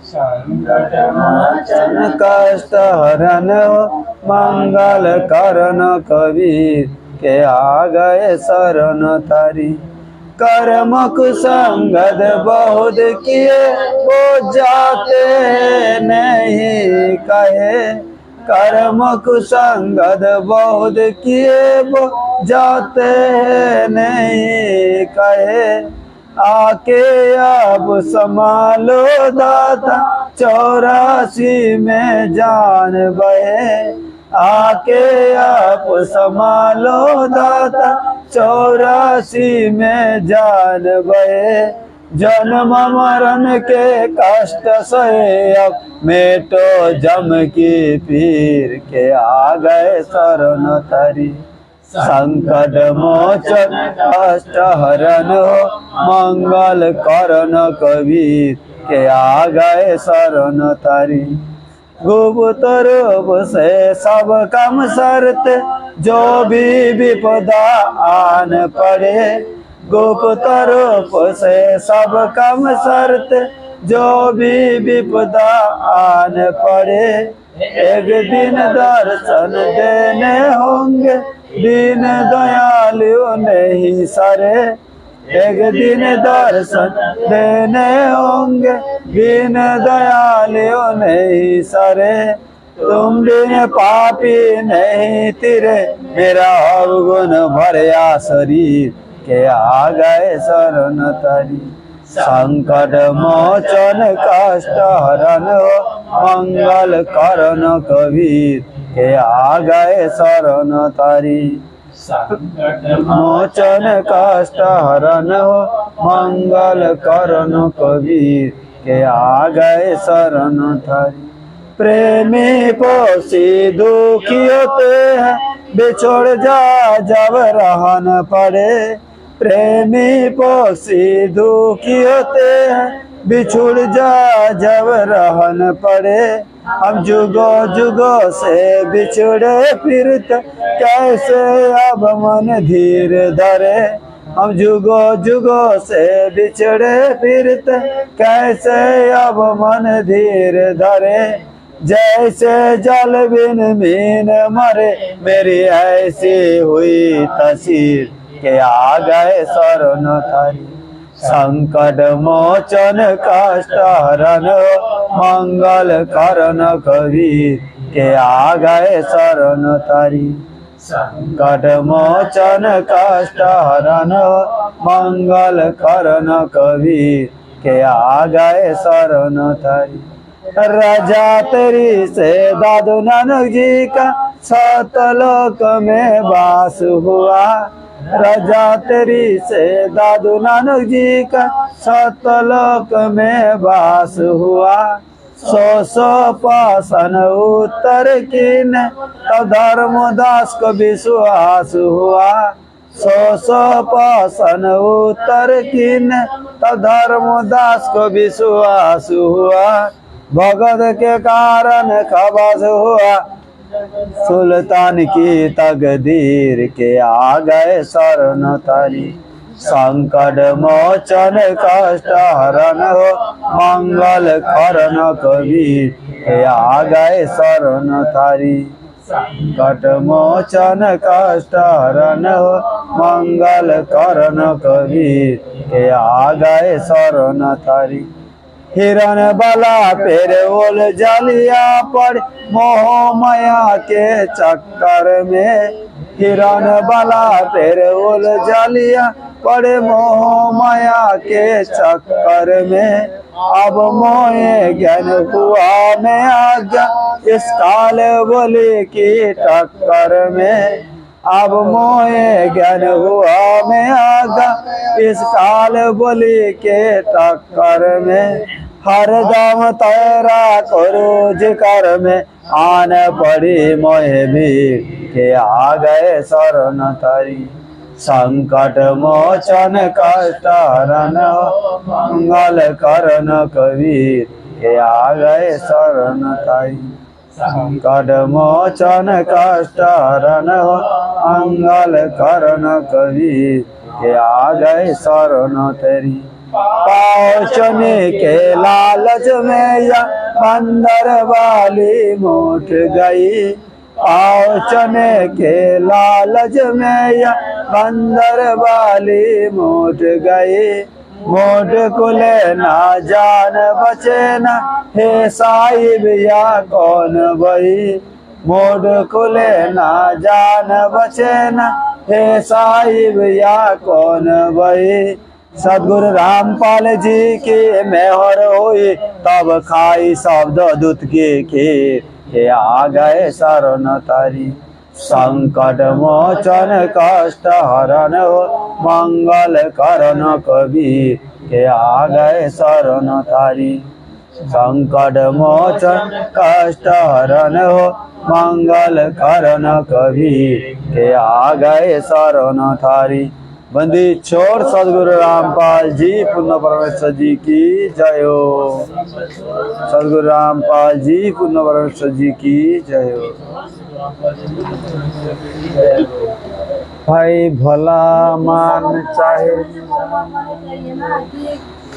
संकट मोचन कष्ट हरण मंगल करण कबीर के आ गए शरण थारी। कर्म कुसंगत बहुत किए वो जाते नहीं कहे। कर्म कुसंगत बहुत किए वो जाते नहीं कहे। आके अब संभालो दाता 84 में जान बहे। आके आप संभालो दाता 84 में जान बहे। जन्म मरण के कष्ट सहे अब मेटो जम की पीर के आ गए शरण थारी। संकट मोचन कष्ट हरण मंगल करण कबीर के आ गए शरण थारी। गुप्त रूप से सब कम सरत जो भी विपदा आन पड़े। गुप्त रूप से सब कम सरत जो भी विपदा आन पड़े। एक दिन दर्शन देने होंगे दीन दयालु नहीं सरे। एक दिन दर्शन देने होंगे दीन दयालु नहीं सरे। तुम बिन पापी नहीं तिरे मेरा अवगुण भरया शरीर के आ गए शरण थारी। संकट मोचन कष्ट हरण मंगल करण कबीर के आ गए शरण थारी। संकट मोचन कष्ट हरण मंगल करण कबीर के आ गए शरण थारी। प्रेमी पोसी दुखी होते हैं बिछोड़ जा जब रहन पड़े। प्रेमी पोसी दुखी होते हैं बिछुड़ जा जब रहन पड़े। हम जुगो जुगो से बिछड़े फिरत कैसे अब मन धीर धरे। हम जुगो जुगो से बिछड़े फिरत कैसे अब मन धीर धरे। जैसे जल बिन मीन मरे मेरी ऐसी हुई तस्वीर के आ गए शरण थारी। संकट मोचन कष्ट हरन मंगल करण कबीर के आ गए शरण तारी। संकट मोचन कष्ट हरन मंगल करण कबीर के आ गए शरण तारी। राजा तेरी से दादू नानक जी का सतलोक में वास हुआ। राजा तेरी से दादू नानक जी का सतलोक में वास हुआ। सो पासन उत्तर किन तब धर्मदास को विश्वास हुआ। सो पासन उत्तर किन तब धर्मदास को विश्वास हुआ। भगत के कारण खबस हुआ। सुल्तान की तकदीर के आ गए शरण तारी। संकट मोचन कष्ट हरन हो मंगल करण कबीर के आ गए शरण तारी। संकट मोचन कष्ट हरन हो मंगल करण कबीर के आ गए शरण तारी। हिरण बला पेर ओल जलिया पर मोह माया के चक्कर में। हिरण बला पेर ओल जलिया पड़े मोह माया के चक्कर में। अब मोहे ज्ञान हुआ मैं आज्ञा इस काल बोली की टक्कर में। अब मोहे ज्ञान हुआ मैं आज्ञा इस काल बोली के टक्कर में। हर दम तेरा करो जिक्र में आन पड़ी मोहे भी के आ गए शरण तारी। संकट मोचन कष्ट हरन मंगल करण कबीर के आ गए शरण तारी। संकट मोचन कष्ट हरन मंगल करण कबीर के आ गए शरण तेरी। पाँचने के लालच में या बंदर वाली मूठ गई। पाँचने के लालच में या बंदर वाली मूठ गई। मूठ खुले ना जान बचे ना हे साहिब या कौन बही। मूठ खुले ना जान बचे ना हे साहिब या कौन बही। सदगुरु रामपाल जी की मेहर हुई तब खाई शब्द दूत की खीर के आ गए शरण तारी। संकट मोचन कष्ट हरन मंगल करण कबीर के आ गए शरण तारी। संकट मोचन कष्ट हरन मंगल करण कबीर के आ गए शरण तारी। बंदी छोड़ सदगुरु रामपाल जी पूर्ण परमेश्वर जी की जय हो। सदगुरु रामपाल जी पूर्ण परमेश्वर जी की जय हो। भाई भला मान चाहे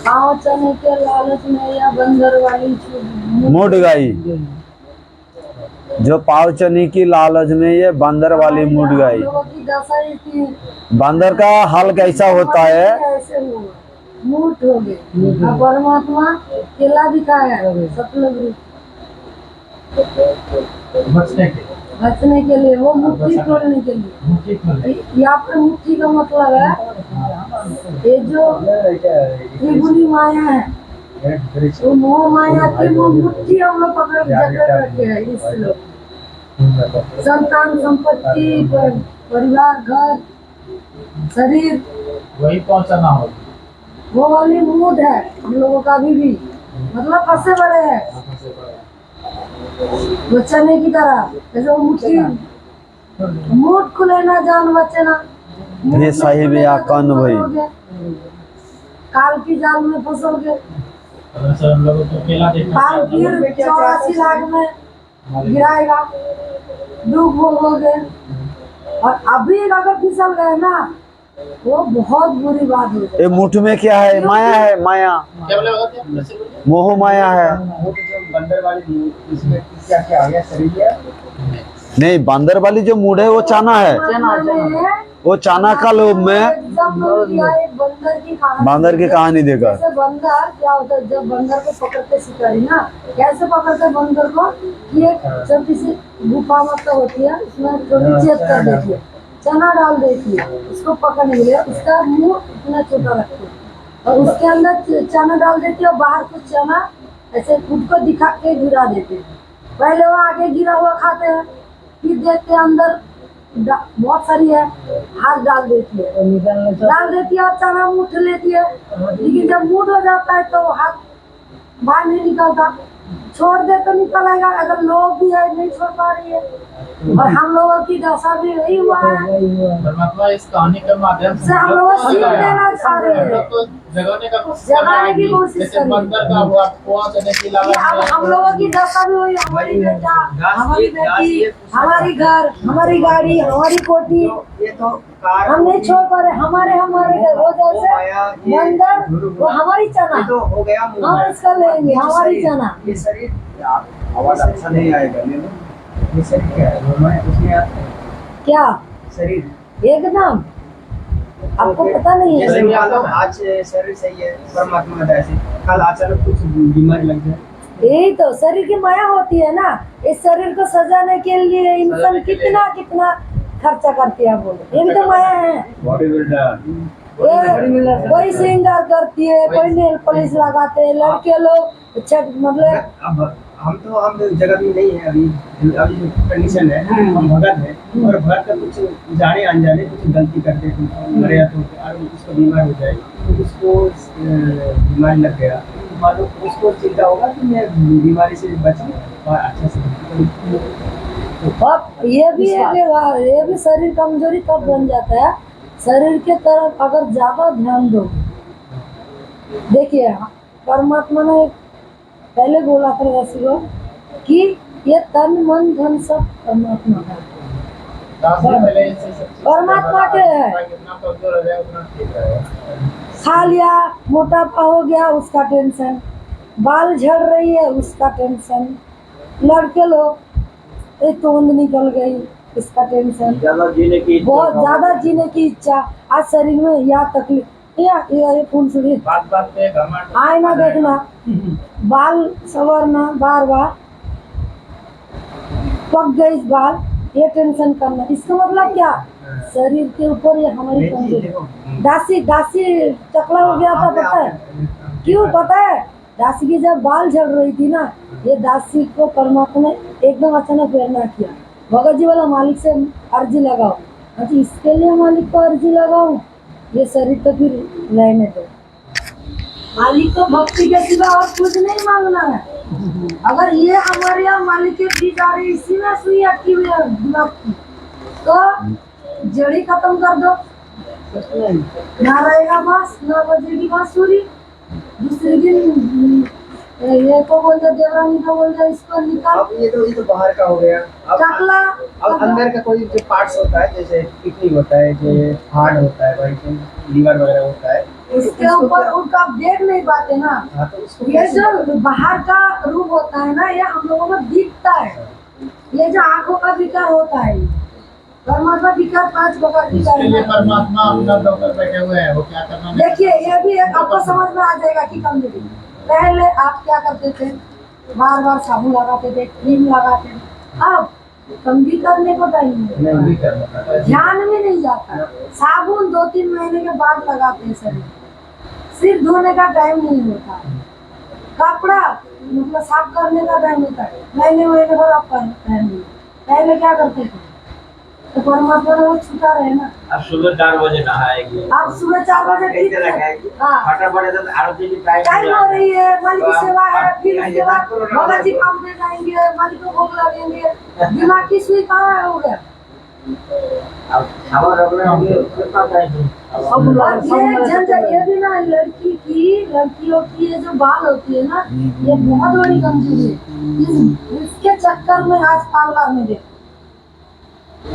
पाँव चने के लालच में या बंदर वाली मूठ गई। जो पाव चने की लालच में ये बंदर वाली मूठ गई। बंदर का हाल कैसा होता है? ऐसे मूठ हो गए। परमात्मा केला दिखाया सतलुज बचने के लिए वो मुट्ठी तोड़ने के लिए। यहाँ पर मुट्ठी का मतलब है ये जो त्रिगुणी माया है वो मोह माया की वो मुट्ठी हम लोग पकड़ जकड़ रखे हैं। इस लोग संतान संपत्ति परिवार घर शरीर वही पहुंचाना हो। वो वाली मूड है हम लोगों का भी मतलब फंसे बड़े है बचने की तरह। जैसे वो मुट्ठी मूड खुले ना जान बचे ना ये साहिब या कौन भाई काल की जाल में फंसोगे। हम लोगों को केला देखना काल फिर 84 लाख में गिराएगा डूब भोगोगे। और अभी अगर फिसल गए ना वो बहुत बुरी बात होगी। ये मुठ में क्या है? माया है। माया क्या बोले मोह माया है। बंदर वाली इसमें क्या क्या आ गया शरीर है? नहीं बंदर वाली जो मूड है वो चाना है। वो चना का लोभ में एग्जाम्पल दिया है बंदर की कहानी। बंदर की कहानी देकर। जैसे बंदर क्या होता है, जब बंदर को पकड़ते शिकारी ना, कैसे पकड़ते बंदर को, ये छोटी सी गुफा मतलब होती है, उसमें थोड़ी छेद कर देती है, चना डाल देती है उसको पकड़ने के लिए, उसका मुंह इतना छोटा रखती है और उसके अंदर चना डाल देती है और बाहर कुछ चना ऐसे खुद को दिखा के गिरा देते हैं। पहले वो आगे गिरा हुआ खाते हैं, फिर देखते हैं अंदर बहुत सारी है, हाथ डाल देती है, डाल देती है और चना मुठ लेती है, लेकिन जब मुठ हो जाता है तो हाथ बाहर नहीं निकलता, छोड़ दे तो निकल आएगा। अगर लोग भी है नहीं छोड़ पा रही है, और हम लोगों की दशा भी यही हुआ है। परमात्मा इस कहानी के माध्यम से हम लोग सीख लेना चाह रहे हैं, जगाने का कोशिश जगाने की कोशिश जैसे करें। बंदर का हुआ कुआं देने की कि अब लागत हम लोगों की दशा भी हुई, हमारी बेटा, हमारी बेटी, हमारी घर, हमारी गाड़ी, हमारी कोठी, ये तो कार हम नहीं छोड़ पा रहे। हमारे घर वो जैसे बंदर, वो हमारी चना, ये तो हो गया हम इसका लेंगे, हमारी चना। ये शरीर आवाज अच्छा नहीं आएगा, ये शरीर क्या है, उसमें आता है क्या शरीर एकदम आपको पता नहीं जैसे है। मान लो आज शरीर सही है, परमात्मा का ऐसे कल अचानक कुछ बीमारी लग जाए, यही तो शरीर की माया होती है ना, इस शरीर को सजाने के लिए इंसान कितना कितना खर्चा करती है, बोलो ये भी तो माया है। कोई श्रृंगार करती है, कोई नेल पॉलिश लगाते हैं लड़के लोग, छठ मतलब अब हम तो जगत में नहीं है अभी जो कंडीशन है, हम भगत है और भगत का कुछ जाने अनजाने कुछ गलती करते हैं, मरे या तो और उसको बीमार हो जाए, तो उसको बीमारी लग गया, मानो उसको चिंता होगा कि मैं बीमारी से बच और अच्छा से अब ये भी है कि ये भी शरीर कमजोरी तब बन जाता है, शरीर के तरफ अगर ज्यादा ध्यान दो। देखिए परमात्मा ने पहले बोला था वैसे लोग कि ये तन मन धन सब परमात्मा का है, परमात्मा के है। जितना कमजोर हो जाए उतना ठीक रहेगा। खा लिया मोटापा हो गया उसका टेंशन, बाल झड़ रही है उसका टेंशन, लड़के लोग एक तोंद निकल गई इसका टेंशन, बहुत ज्यादा जीने की इच्छा, आज शरीर में या तकलीफ ये फूल सुड़ी बात बात पे घमंड आईना देखना, बाल संवरना, बार बार पक गई बाल, ये टेंशन करना, इसका मतलब क्या, शरीर के ऊपर ये हमारी कमजोरी। दासी चकला हो गया था, पता है क्यों, पता है दासी की जब बाल झड़ रही थी ना, ये दासी को परमात्मा ने एकदम अचानक प्रेरणा किया, भगत जी वाला मालिक से अर्जी लगाओ, अच्छा इसके लिए मालिक को अर्जी लगाओ, ये शरीर तो फिर रहने दो, मालिक को भक्ति के सिवा और कुछ नहीं मांगना है। अगर ये हमारे यहाँ मालिक के दी जा रही इसी में सुई अटकी हुई है दिमाग की, तो जड़ी खत्म कर दो, ना रहेगा बांस, ना बजेगी बांसुरी। दूसरे दिन ये को बोल दे, देवरानी को बोल दे, इसको निकाल। अब ये तो बाहर का हो गया, चकला अब अंदर का कोई जो पार्ट्स होता है, जैसे किडनी होता है, जो हार्ट होता है, भाई लीवर वगैरह होता है, इसके ऊपर उनका आप देख नहीं पाते ना, हाँ तो उसको ये जो बाहर का रूप होता है ना, ये हम लोगों को दिखता है, ये जो आंखों का विकार होता है, परमात्मा विकार 5 प्रकार की इसके लिए परमात्मा अपना डॉक्टर बैठे हुए हैं, वो क्या करना नहीं। देखिए ये भी एक आपको समझ में आ जाएगा कि कमजोरी। पहले आप क्या करते थे, बार बार साबुन लगाते थे, क्रीम लगाते थे, अब कंघी करने को टाइम नहीं, ध्यान में नहीं जाता, साबुन 2-3 महीने के बाद लगाते हैं, शरीर सिर धोने का टाइम नहीं होता, कपड़ा मतलब साफ करने का टाइम होता है, महीने भर आप टाइम नहीं। पहले क्या करते थे, तो परमात्मा ने वो छुटा रहे ना, अब सुबह 4 बजे नहाएगी, आप सुबह 4 बजे ठीक है, हाँ फटाफट आरती की टाइम हो रही है, मालिक की सेवा है, फिर उसके बाद बाबा जी काम पे जाएंगे, मालिक को भोग लगेंगे, दिमाग की सुई कहाँ हो गया। ये भी ना लड़कियों की ये जो बाल होती है ना, ये बहुत बड़ी कमजोरी है, इसके चक्कर में आज पार्लर में देखो,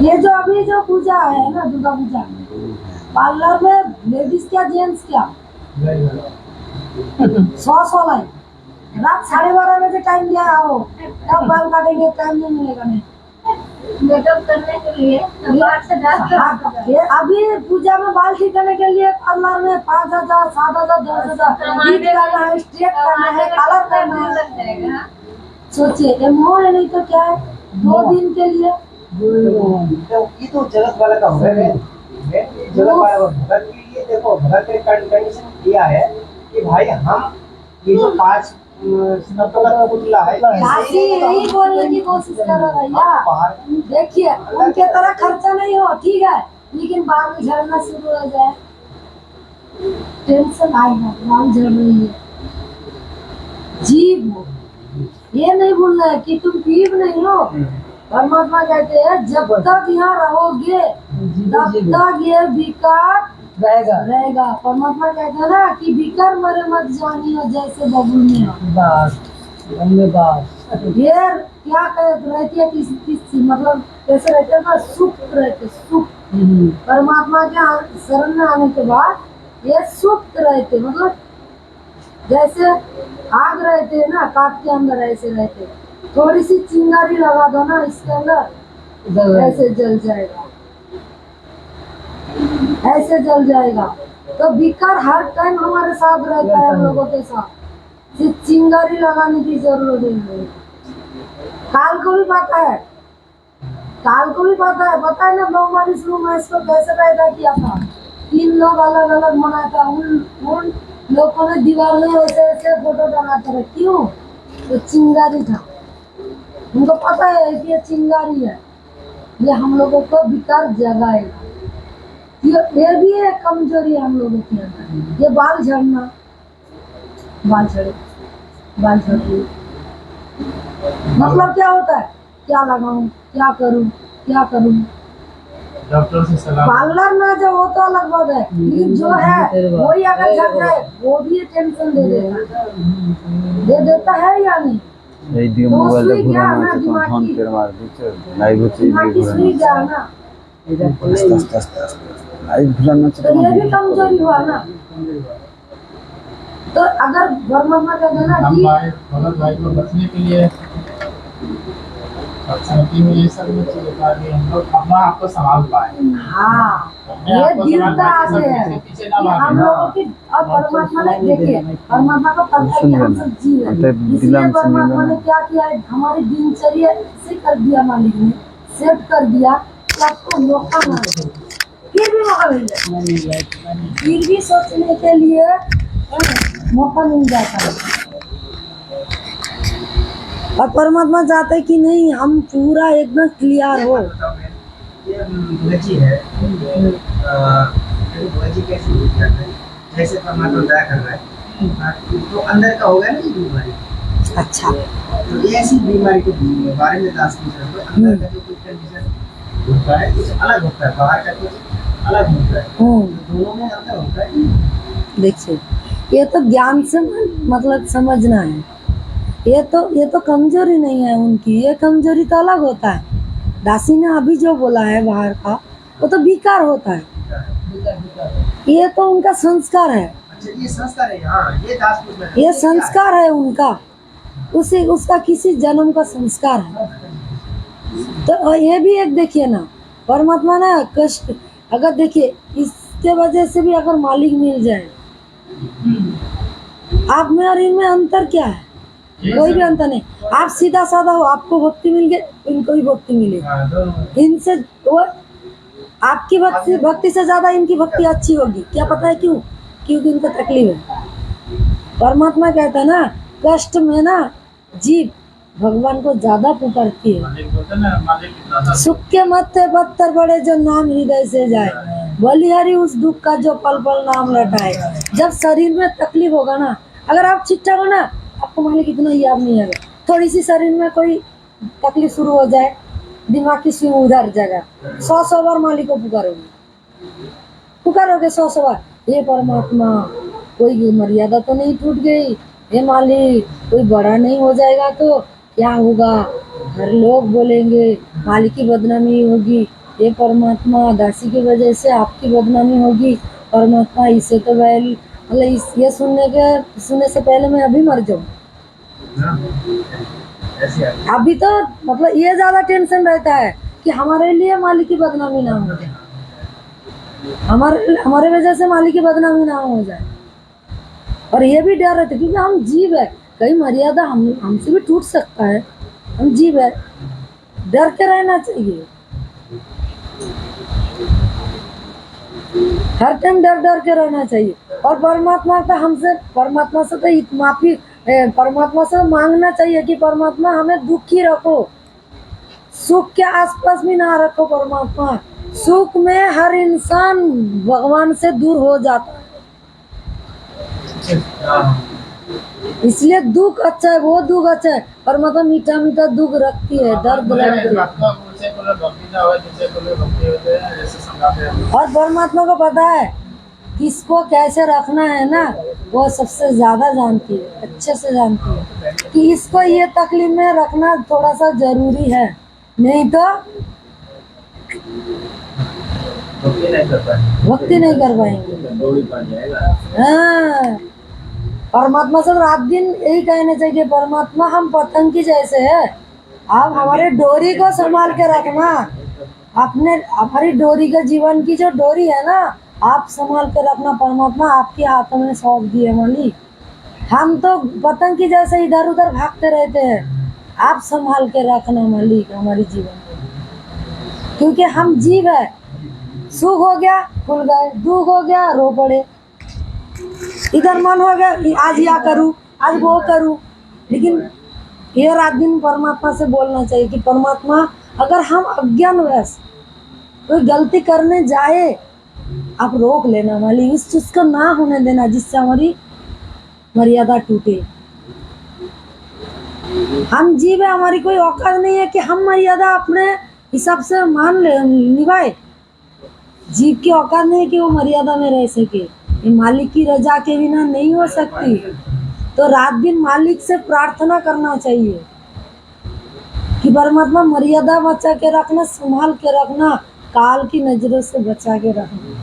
ये जो अभी जो पूजा है ना, दुर्गा पूजा, पार्लर में लेडीज क्या जेंट्स क्या 100 लाइन, रात 12:30 बजे टाइम दिया आओ, तब बाल काटेंगे, टाइम नहीं मिलेगा नहीं। मेकअप करने के लिए 8 से 10 ये अभी पूजा में बाल ठीक करने के लिए पार्लर में 5,000 7,000 10,000 लीड करना है, स्ट्रेट करना है, कलर करना है। सोचिए ये मोह है, नहीं तो क्या है, 2 दिन के लिए। तो ये तो जगत वाला का होगा जगत वाला भगत के लिए। देखो भगत ने कंडीशन दिया है कि भाई हम ये जो 5 सितंबर का पुतला है दासी यही बोलने की कोशिश कर रहा है भैया। देखिए उनके तरह खर्चा नहीं हो, ठीक है, लेकिन बाल झड़ना शुरू हो जाए, टेंशन आएगा, बाल झड़ रही है, जीव हो। ये नहीं बोलना है कि तुम जीव नहीं हो। परमात्मा कहते हैं जब तक यहाँ रहोगे तब तक ये विकार रहेगा। परमात्मा कहते हैं ना कि विकार मरे मत जानी हो जैसे बबुल में हो। ये क्या रहती है किस मतलब कैसे रहते हैं ना, सुख रहते, सुख। परमात्मा के शरण में आने के बाद ये सुख रहते, मतलब जैसे आग रहते हैं ना, काट के अंदर ऐसे रहते, थोड़ी सी चिंगारी लगा दो ना इसके अंदर, ऐसे जल जाएगा, ऐसे जल जाएगा। तो विकार हर टाइम हमारे साथ रहता है, हम लोगों के साथ, सिर्फ चिंगारी लगाने की जरूरत नहीं है। काल को भी पता है, काल को भी पता है ना ब्रह्मा विष्णु महेश को कैसे पैदा किया था। 3 लोग अलग अलग बनाया था, उन लोगों ने दीवार में ऐसे ऐसे फोटो बनाते रहे, क्यों? तो चिंगारी था, उनको पता है कि ये चिंगारी है, ये हम लोगों को विकार जगाएगा। ये भी एक कमजोरी है हम लोगों के अंदर, ये बाल झड़ना, बाल झड़े, बाल झड़ रही, मतलब क्या होता है, क्या लगाऊं, क्या करूं। डॉक्टर से सलाह। पार्लर ना जो वो तो अलग बात है, लेकिन जो है वही अगर झड़ जाए वो भी टेंशन दे देता है या नहीं। এই দিকে तो মোবাইলটা सुई गया ঘুরানো ना হচ্ছে, তখন दिमाग ফোন की, ফের মার দিচ্ছে, লাইভ হচ্ছে, এই दिमाग দিকে की ঘুরানো सुई হচ্ছে। गया ना, আস্তে আস্তে আস্তে আস্তে লাইভ ঘুরানো হচ্ছে, तो তখন ये भी कमजोरी हुआ ना। तो अगर परमात्मा कहते हैं ना हम कि भाई भगत भाई को बचने के लिए संगति में ये सब चाहिए था कि हम लोग अपना आपको संभाल पाए। हाँ, ये दृढ़ता से है कि हम लोगों की, और परमात्मा ने देखिए, परमात्मा को पता है कि हम सब जीव है, इसलिए परमात्मा ने क्या किया है, हमारी दिनचर्या से कर दिया, मालिक ने सेट कर दिया कि आपको मौका ना दे, फिर भी मौका मिल जाए, फिर भी सोचने के लिए मौका मिल जाता है। और परमात्मा चाहते हैं कि नहीं हम पूरा एकदम क्लियर हो। ये भगत जी है, भगत जी कैसे यूज कर रहे हैं, जैसे परमात्मा दया कर रहा है, तो अंदर का होगा ना ये बीमारी। अच्छा, तो ये ऐसी बीमारी के बारे में दास पूछ रहे हैं, अंदर का जो कुछ कंडीशन होता है कुछ अलग होता है, बाहर का कुछ अलग होता है, दोनों में अंतर होता है। देखिए ये तो ज्ञान से मतलब समझना है, ये तो कमजोरी नहीं है उनकी, ये कमजोरी तो अलग होता है। दासी ने अभी जो बोला है बाहर का, वो तो विकार होता है, ये तो उनका संस्कार है। अच्छा ये संस्कार है, हाँ ये दास पूछ रहे हैं, ये संस्कार है उनका, उसका किसी जन्म का संस्कार है। तो ये भी एक देखिए ना, परमात्मा ना कष्ट, अगर देखिए इसके वजह से भी अगर मालिक मिल जाए, आप में और इनमें अंतर क्या है? कोई भी अंतर नहीं। आप सीधा साधा हो, आपको भक्ति मिल गई, इनको भी भक्ति मिलेगी, इनसे वो आपकी भक्ति से ज्यादा इनकी भक्ति अच्छी होगी। क्या पता है क्यों? क्योंकि इनको तकलीफ है। परमात्मा कहता है ना, कष्ट में ना जीव भगवान को ज्यादा पुकारती है। सुख के मत्थे पत्थर पड़े जो नाम हृदय से जाए, बलिहारी उस दुख का जो पल पल नाम लटाए। जब शरीर में तकलीफ होगा ना, अगर आप ठीक ठाक हो ना, आपको मालिक इतना याद नहीं आएगा। थोड़ी सी शरीर में कोई तकलीफ शुरू हो जाए, दिमाग की स्विंग उधर जाएगा, 100 बार मालिक को पुकारोगे 100 बार, हे परमात्मा कोई मर्यादा तो नहीं टूट गई, हे मालिक कोई बड़ा नहीं हो जाएगा तो क्या होगा, हर लोग बोलेंगे मालिक की बदनामी होगी, हे परमात्मा दासी की वजह से आपकी बदनामी होगी। परमात्मा इसे तो मतलब ये सुनने से पहले मैं अभी मर जाऊँ। अभी तो मतलब ये ज्यादा टेंशन रहता है कि हमारे लिए मालिक की बदनामी ना हो जाए, हमारे वजह से मालिक की बदनामी ना हो जाए। और ये भी डर रहता है क्योंकि हम जीव है, कहीं मर्यादा हमसे भी टूट सकता है, हम जीव है, डर के रहना चाहिए, हर टाइम डर डर के रहना चाहिए। और परमात्मा से तो माफी परमात्मा से मांगना चाहिए कि परमात्मा हमें दुखी रखो, सुख के आसपास भी ना रखो। परमात्मा सुख में हर इंसान भगवान से दूर हो जाता है, इसलिए दुख अच्छा है, वो दुख अच्छा है। परमात्मा मीठा मीठा दुख रखती है, दर्द रखती है। और परमात्मा को पता है किसको कैसे रखना है ना, वो सबसे ज्यादा जानती है, अच्छे से जानती है कि इसको ये तकलीफ में रखना थोड़ा सा जरूरी है, नहीं तो भक्ति नहीं कर पाएंगे। हाँ, परमात्मा से रात दिन यही कहना चाहिए, परमात्मा हम पतंग की जैसे है, आप हमारे डोरी को संभाल के रखना, हमारी डोरी का जीवन की जो डोरी है ना, आप संभाल के रखना। परमात्मा आपके हाथों में सौंप दिए मालिक, हम तो पतंग की जैसे इधर उधर भागते रहते हैं, आप संभाल के रखना मालिक हमारी जीवन को, क्योंकि हम जीव है, सुख हो गया खुल गए, दुख हो गया रो पड़े, इधर मन हो गया आज या करूं आज वो करूं। लेकिन ये रात दिन परमात्मा से बोलना चाहिए कि परमात्मा अगर हम अज्ञानवश कोई गलती करने जाए, आप रोक लेना मालिक, इस चीज को ना होने देना जिससे हमारी मर्यादा टूटे। हम जीव है, हमारी कोई औकात नहीं है कि हम मर्यादा अपने हिसाब से मान ले निभाए, जीव की औकात नहीं है कि वो मर्यादा में रह सके, ये मालिक की रजा के बिना नहीं हो सकती। तो रात दिन मालिक से प्रार्थना करना चाहिए कि परमात्मा मर्यादा बचा के रखना, संभाल के रखना, काल की नजरों से बचा के रखना।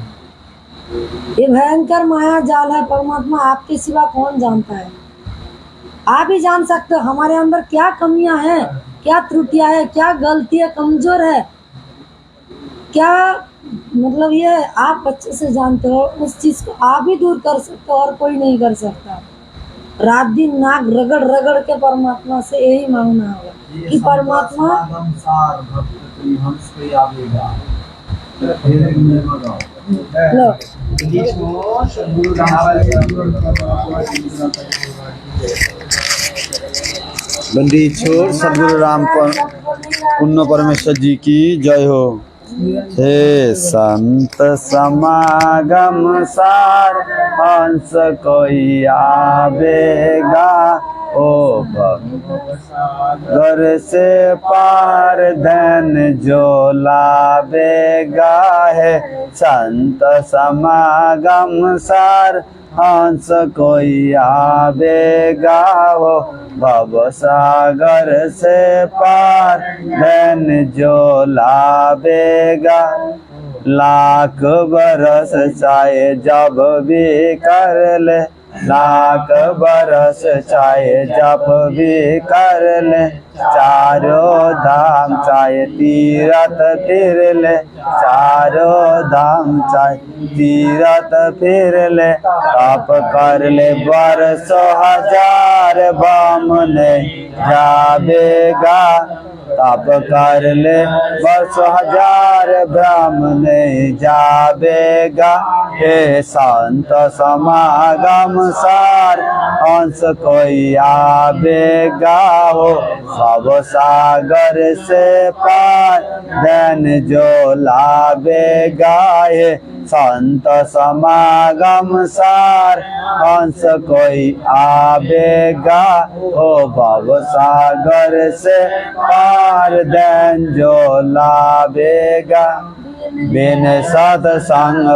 ये भयंकर माया जाल है, परमात्मा आपके सिवा कौन जानता है, आप ही जान सकते हो हमारे अंदर क्या कमियां हैं, क्या त्रुटियां है, क्या गलती है, कमजोर है क्या, मतलब ये आप अच्छे से जानते हो। उस चीज को आप ही दूर कर सकते हो और कोई नहीं कर सकता। रात दिन नाक रगड़ रगड़ के परमात्मा से यही मांगना होगा कि परमात्मा लो बंदी छोड़ सदगुरु राम पुण्य परमेश्वर जी की जय हो। हे संत समागम सार हंस कोई आवेगा, ओ घर से पार धन जो लावेगा है। संत समागम सार हंस कोई आवेगा, हो भव सागर से पार धन जो लावेगा। लाख बरस चाहे जब भी कर ले, लाख बरस चाहे जब भी कर ले, चारों धाम चाहे तीरथ फिर ले, चारों धाम चाहे तीरथ फिर ले। पाप कर ले बरसों हजार बाम नहीं जावेगा, ताप कर ले बरसों हजार ब्रह्म नहीं जावेगा। हे संत समागम सार हंस कोई आवेगा, हो भव सागर से पार धन जो लावेगा। हे संत समागम सार हंस कोई आवेगा, ओ भव सागर से पार धन जो लावेगा। बिन सत्संग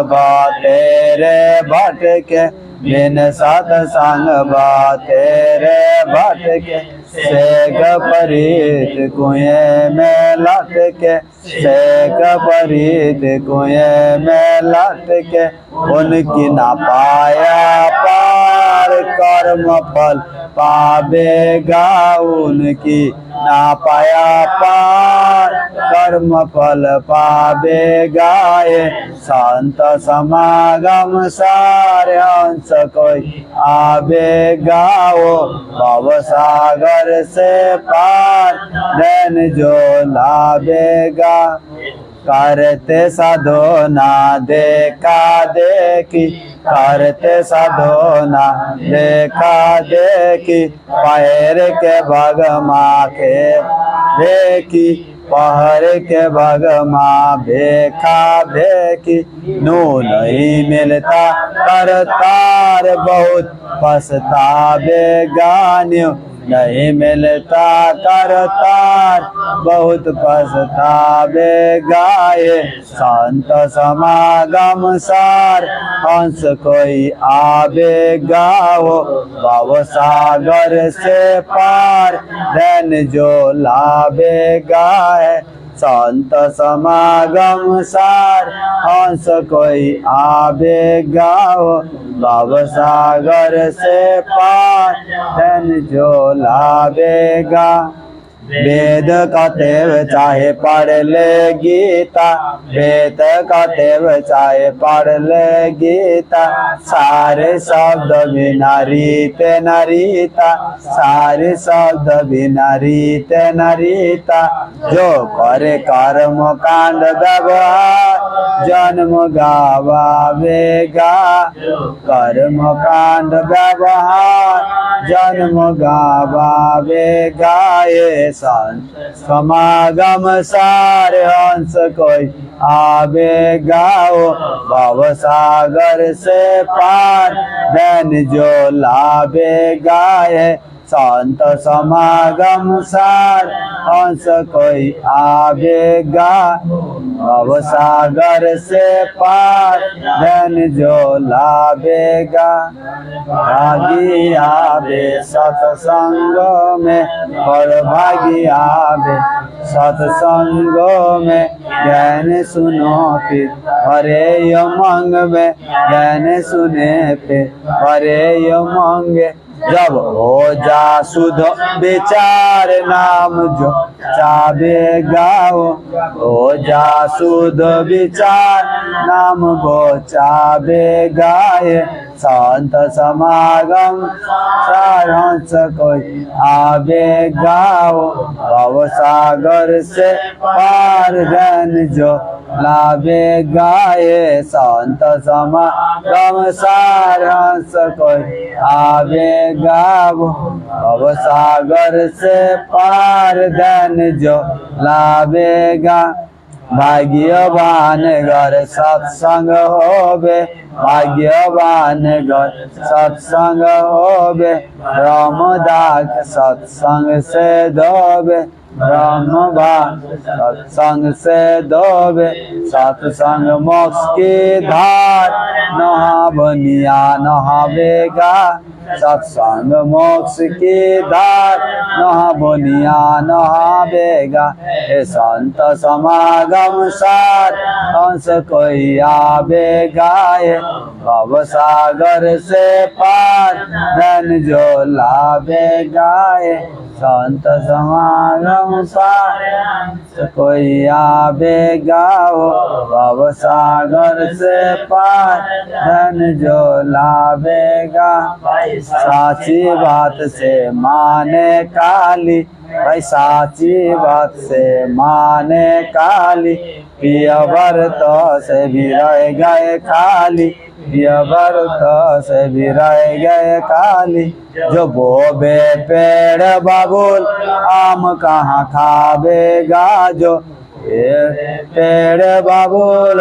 तेरे भटके, बिन सत्संग तेरे भटके, सेग परीत कुएं में लटके, सेग परीत कुएं में लटके। उनकी ना पाया पार कर्म फल पावेगा, उनकी ना पाया पार कर्म कर्म फल पावेगा। ये संत समागम सारे हंस कोई आवेगा। वो भव सागर से पार धन जो लावेगा। करते साधना देखा देखी, करते साधना देखा देखी, पैर के भग माखे देखी, पहर के भग माँ भेखा भेखी। नो नहीं मिलता करतार बहुत पछतावेगा। न्यू नहीं मिलता करतार बहुत पछतावेगा। ये संत समागम सार हंस कोई आवेगा। वो भव सागर से पार धन जो लावेगा। है संत समागम सार हंस कोई आवेगा। भव सागर से पार धन जो लावेगा। वेद कतेव चाहे पढ़ ले गीता, वेद कतेव चाहे पढ़ ले गीता। सारे शब्द बिना रीते न रीता, सारे शब्द बिना रीते न रीता। जो करे कर्म कांड व्यवहार जन्म गावेगा। कर्म कांड व्यवहार जन्म गावेगा। ये समागम सारे हंस कोई आवेगा। भव सागर से पार धन जो लावेगा। ये संत समागम सार हंस कोई आवेगा। भव सागर से पार धन जो लावेगा। भागी आवे सत्संग में, और भागी आवे सत्संग में। ज्ञान सुनो फिर हरे यमंग में, ज्ञान सुने फिर हरे यमंग। जब हो जा शुद्ध विचार नाम जो चावेगा। हो जा शुद्ध विचार नाम वो चावेगा। ये संत समागम सार हंस कोई आवेगा। भव सागर से पार धन जो लावेगा। ये संत समागम सार हंस कोई आवेगा। भव सागर से पार धन जो लावेगा। भाग्यवान घर सत्संग होवे, भाग्यवान घर सत्संग होवे। रामदास सत्संग से धोवे, ब्रह्मवान सत्संग से धोवे। सत्संग मोक्ष की धार नहा बनिया नहावेगा। सत्संग मोक्ष की धार नहा बनिया नहावेगा। हे संत समागम सार हंस कोई आवेगा। ये भव सागर से पार धन जो लावेगा। ये संत समागम सार हंस कोई आवेगा। भव सागर से पार धन जो लावेगा। साची बात से माने काली, भाई साची बात से माने काली। पियवर तो से भी रह गए खाली, पियवर तो से भी रह गए खाली। जो बोबे पेड़ बबूल आम कहाँ खावेगा। जो पेड़ बबूल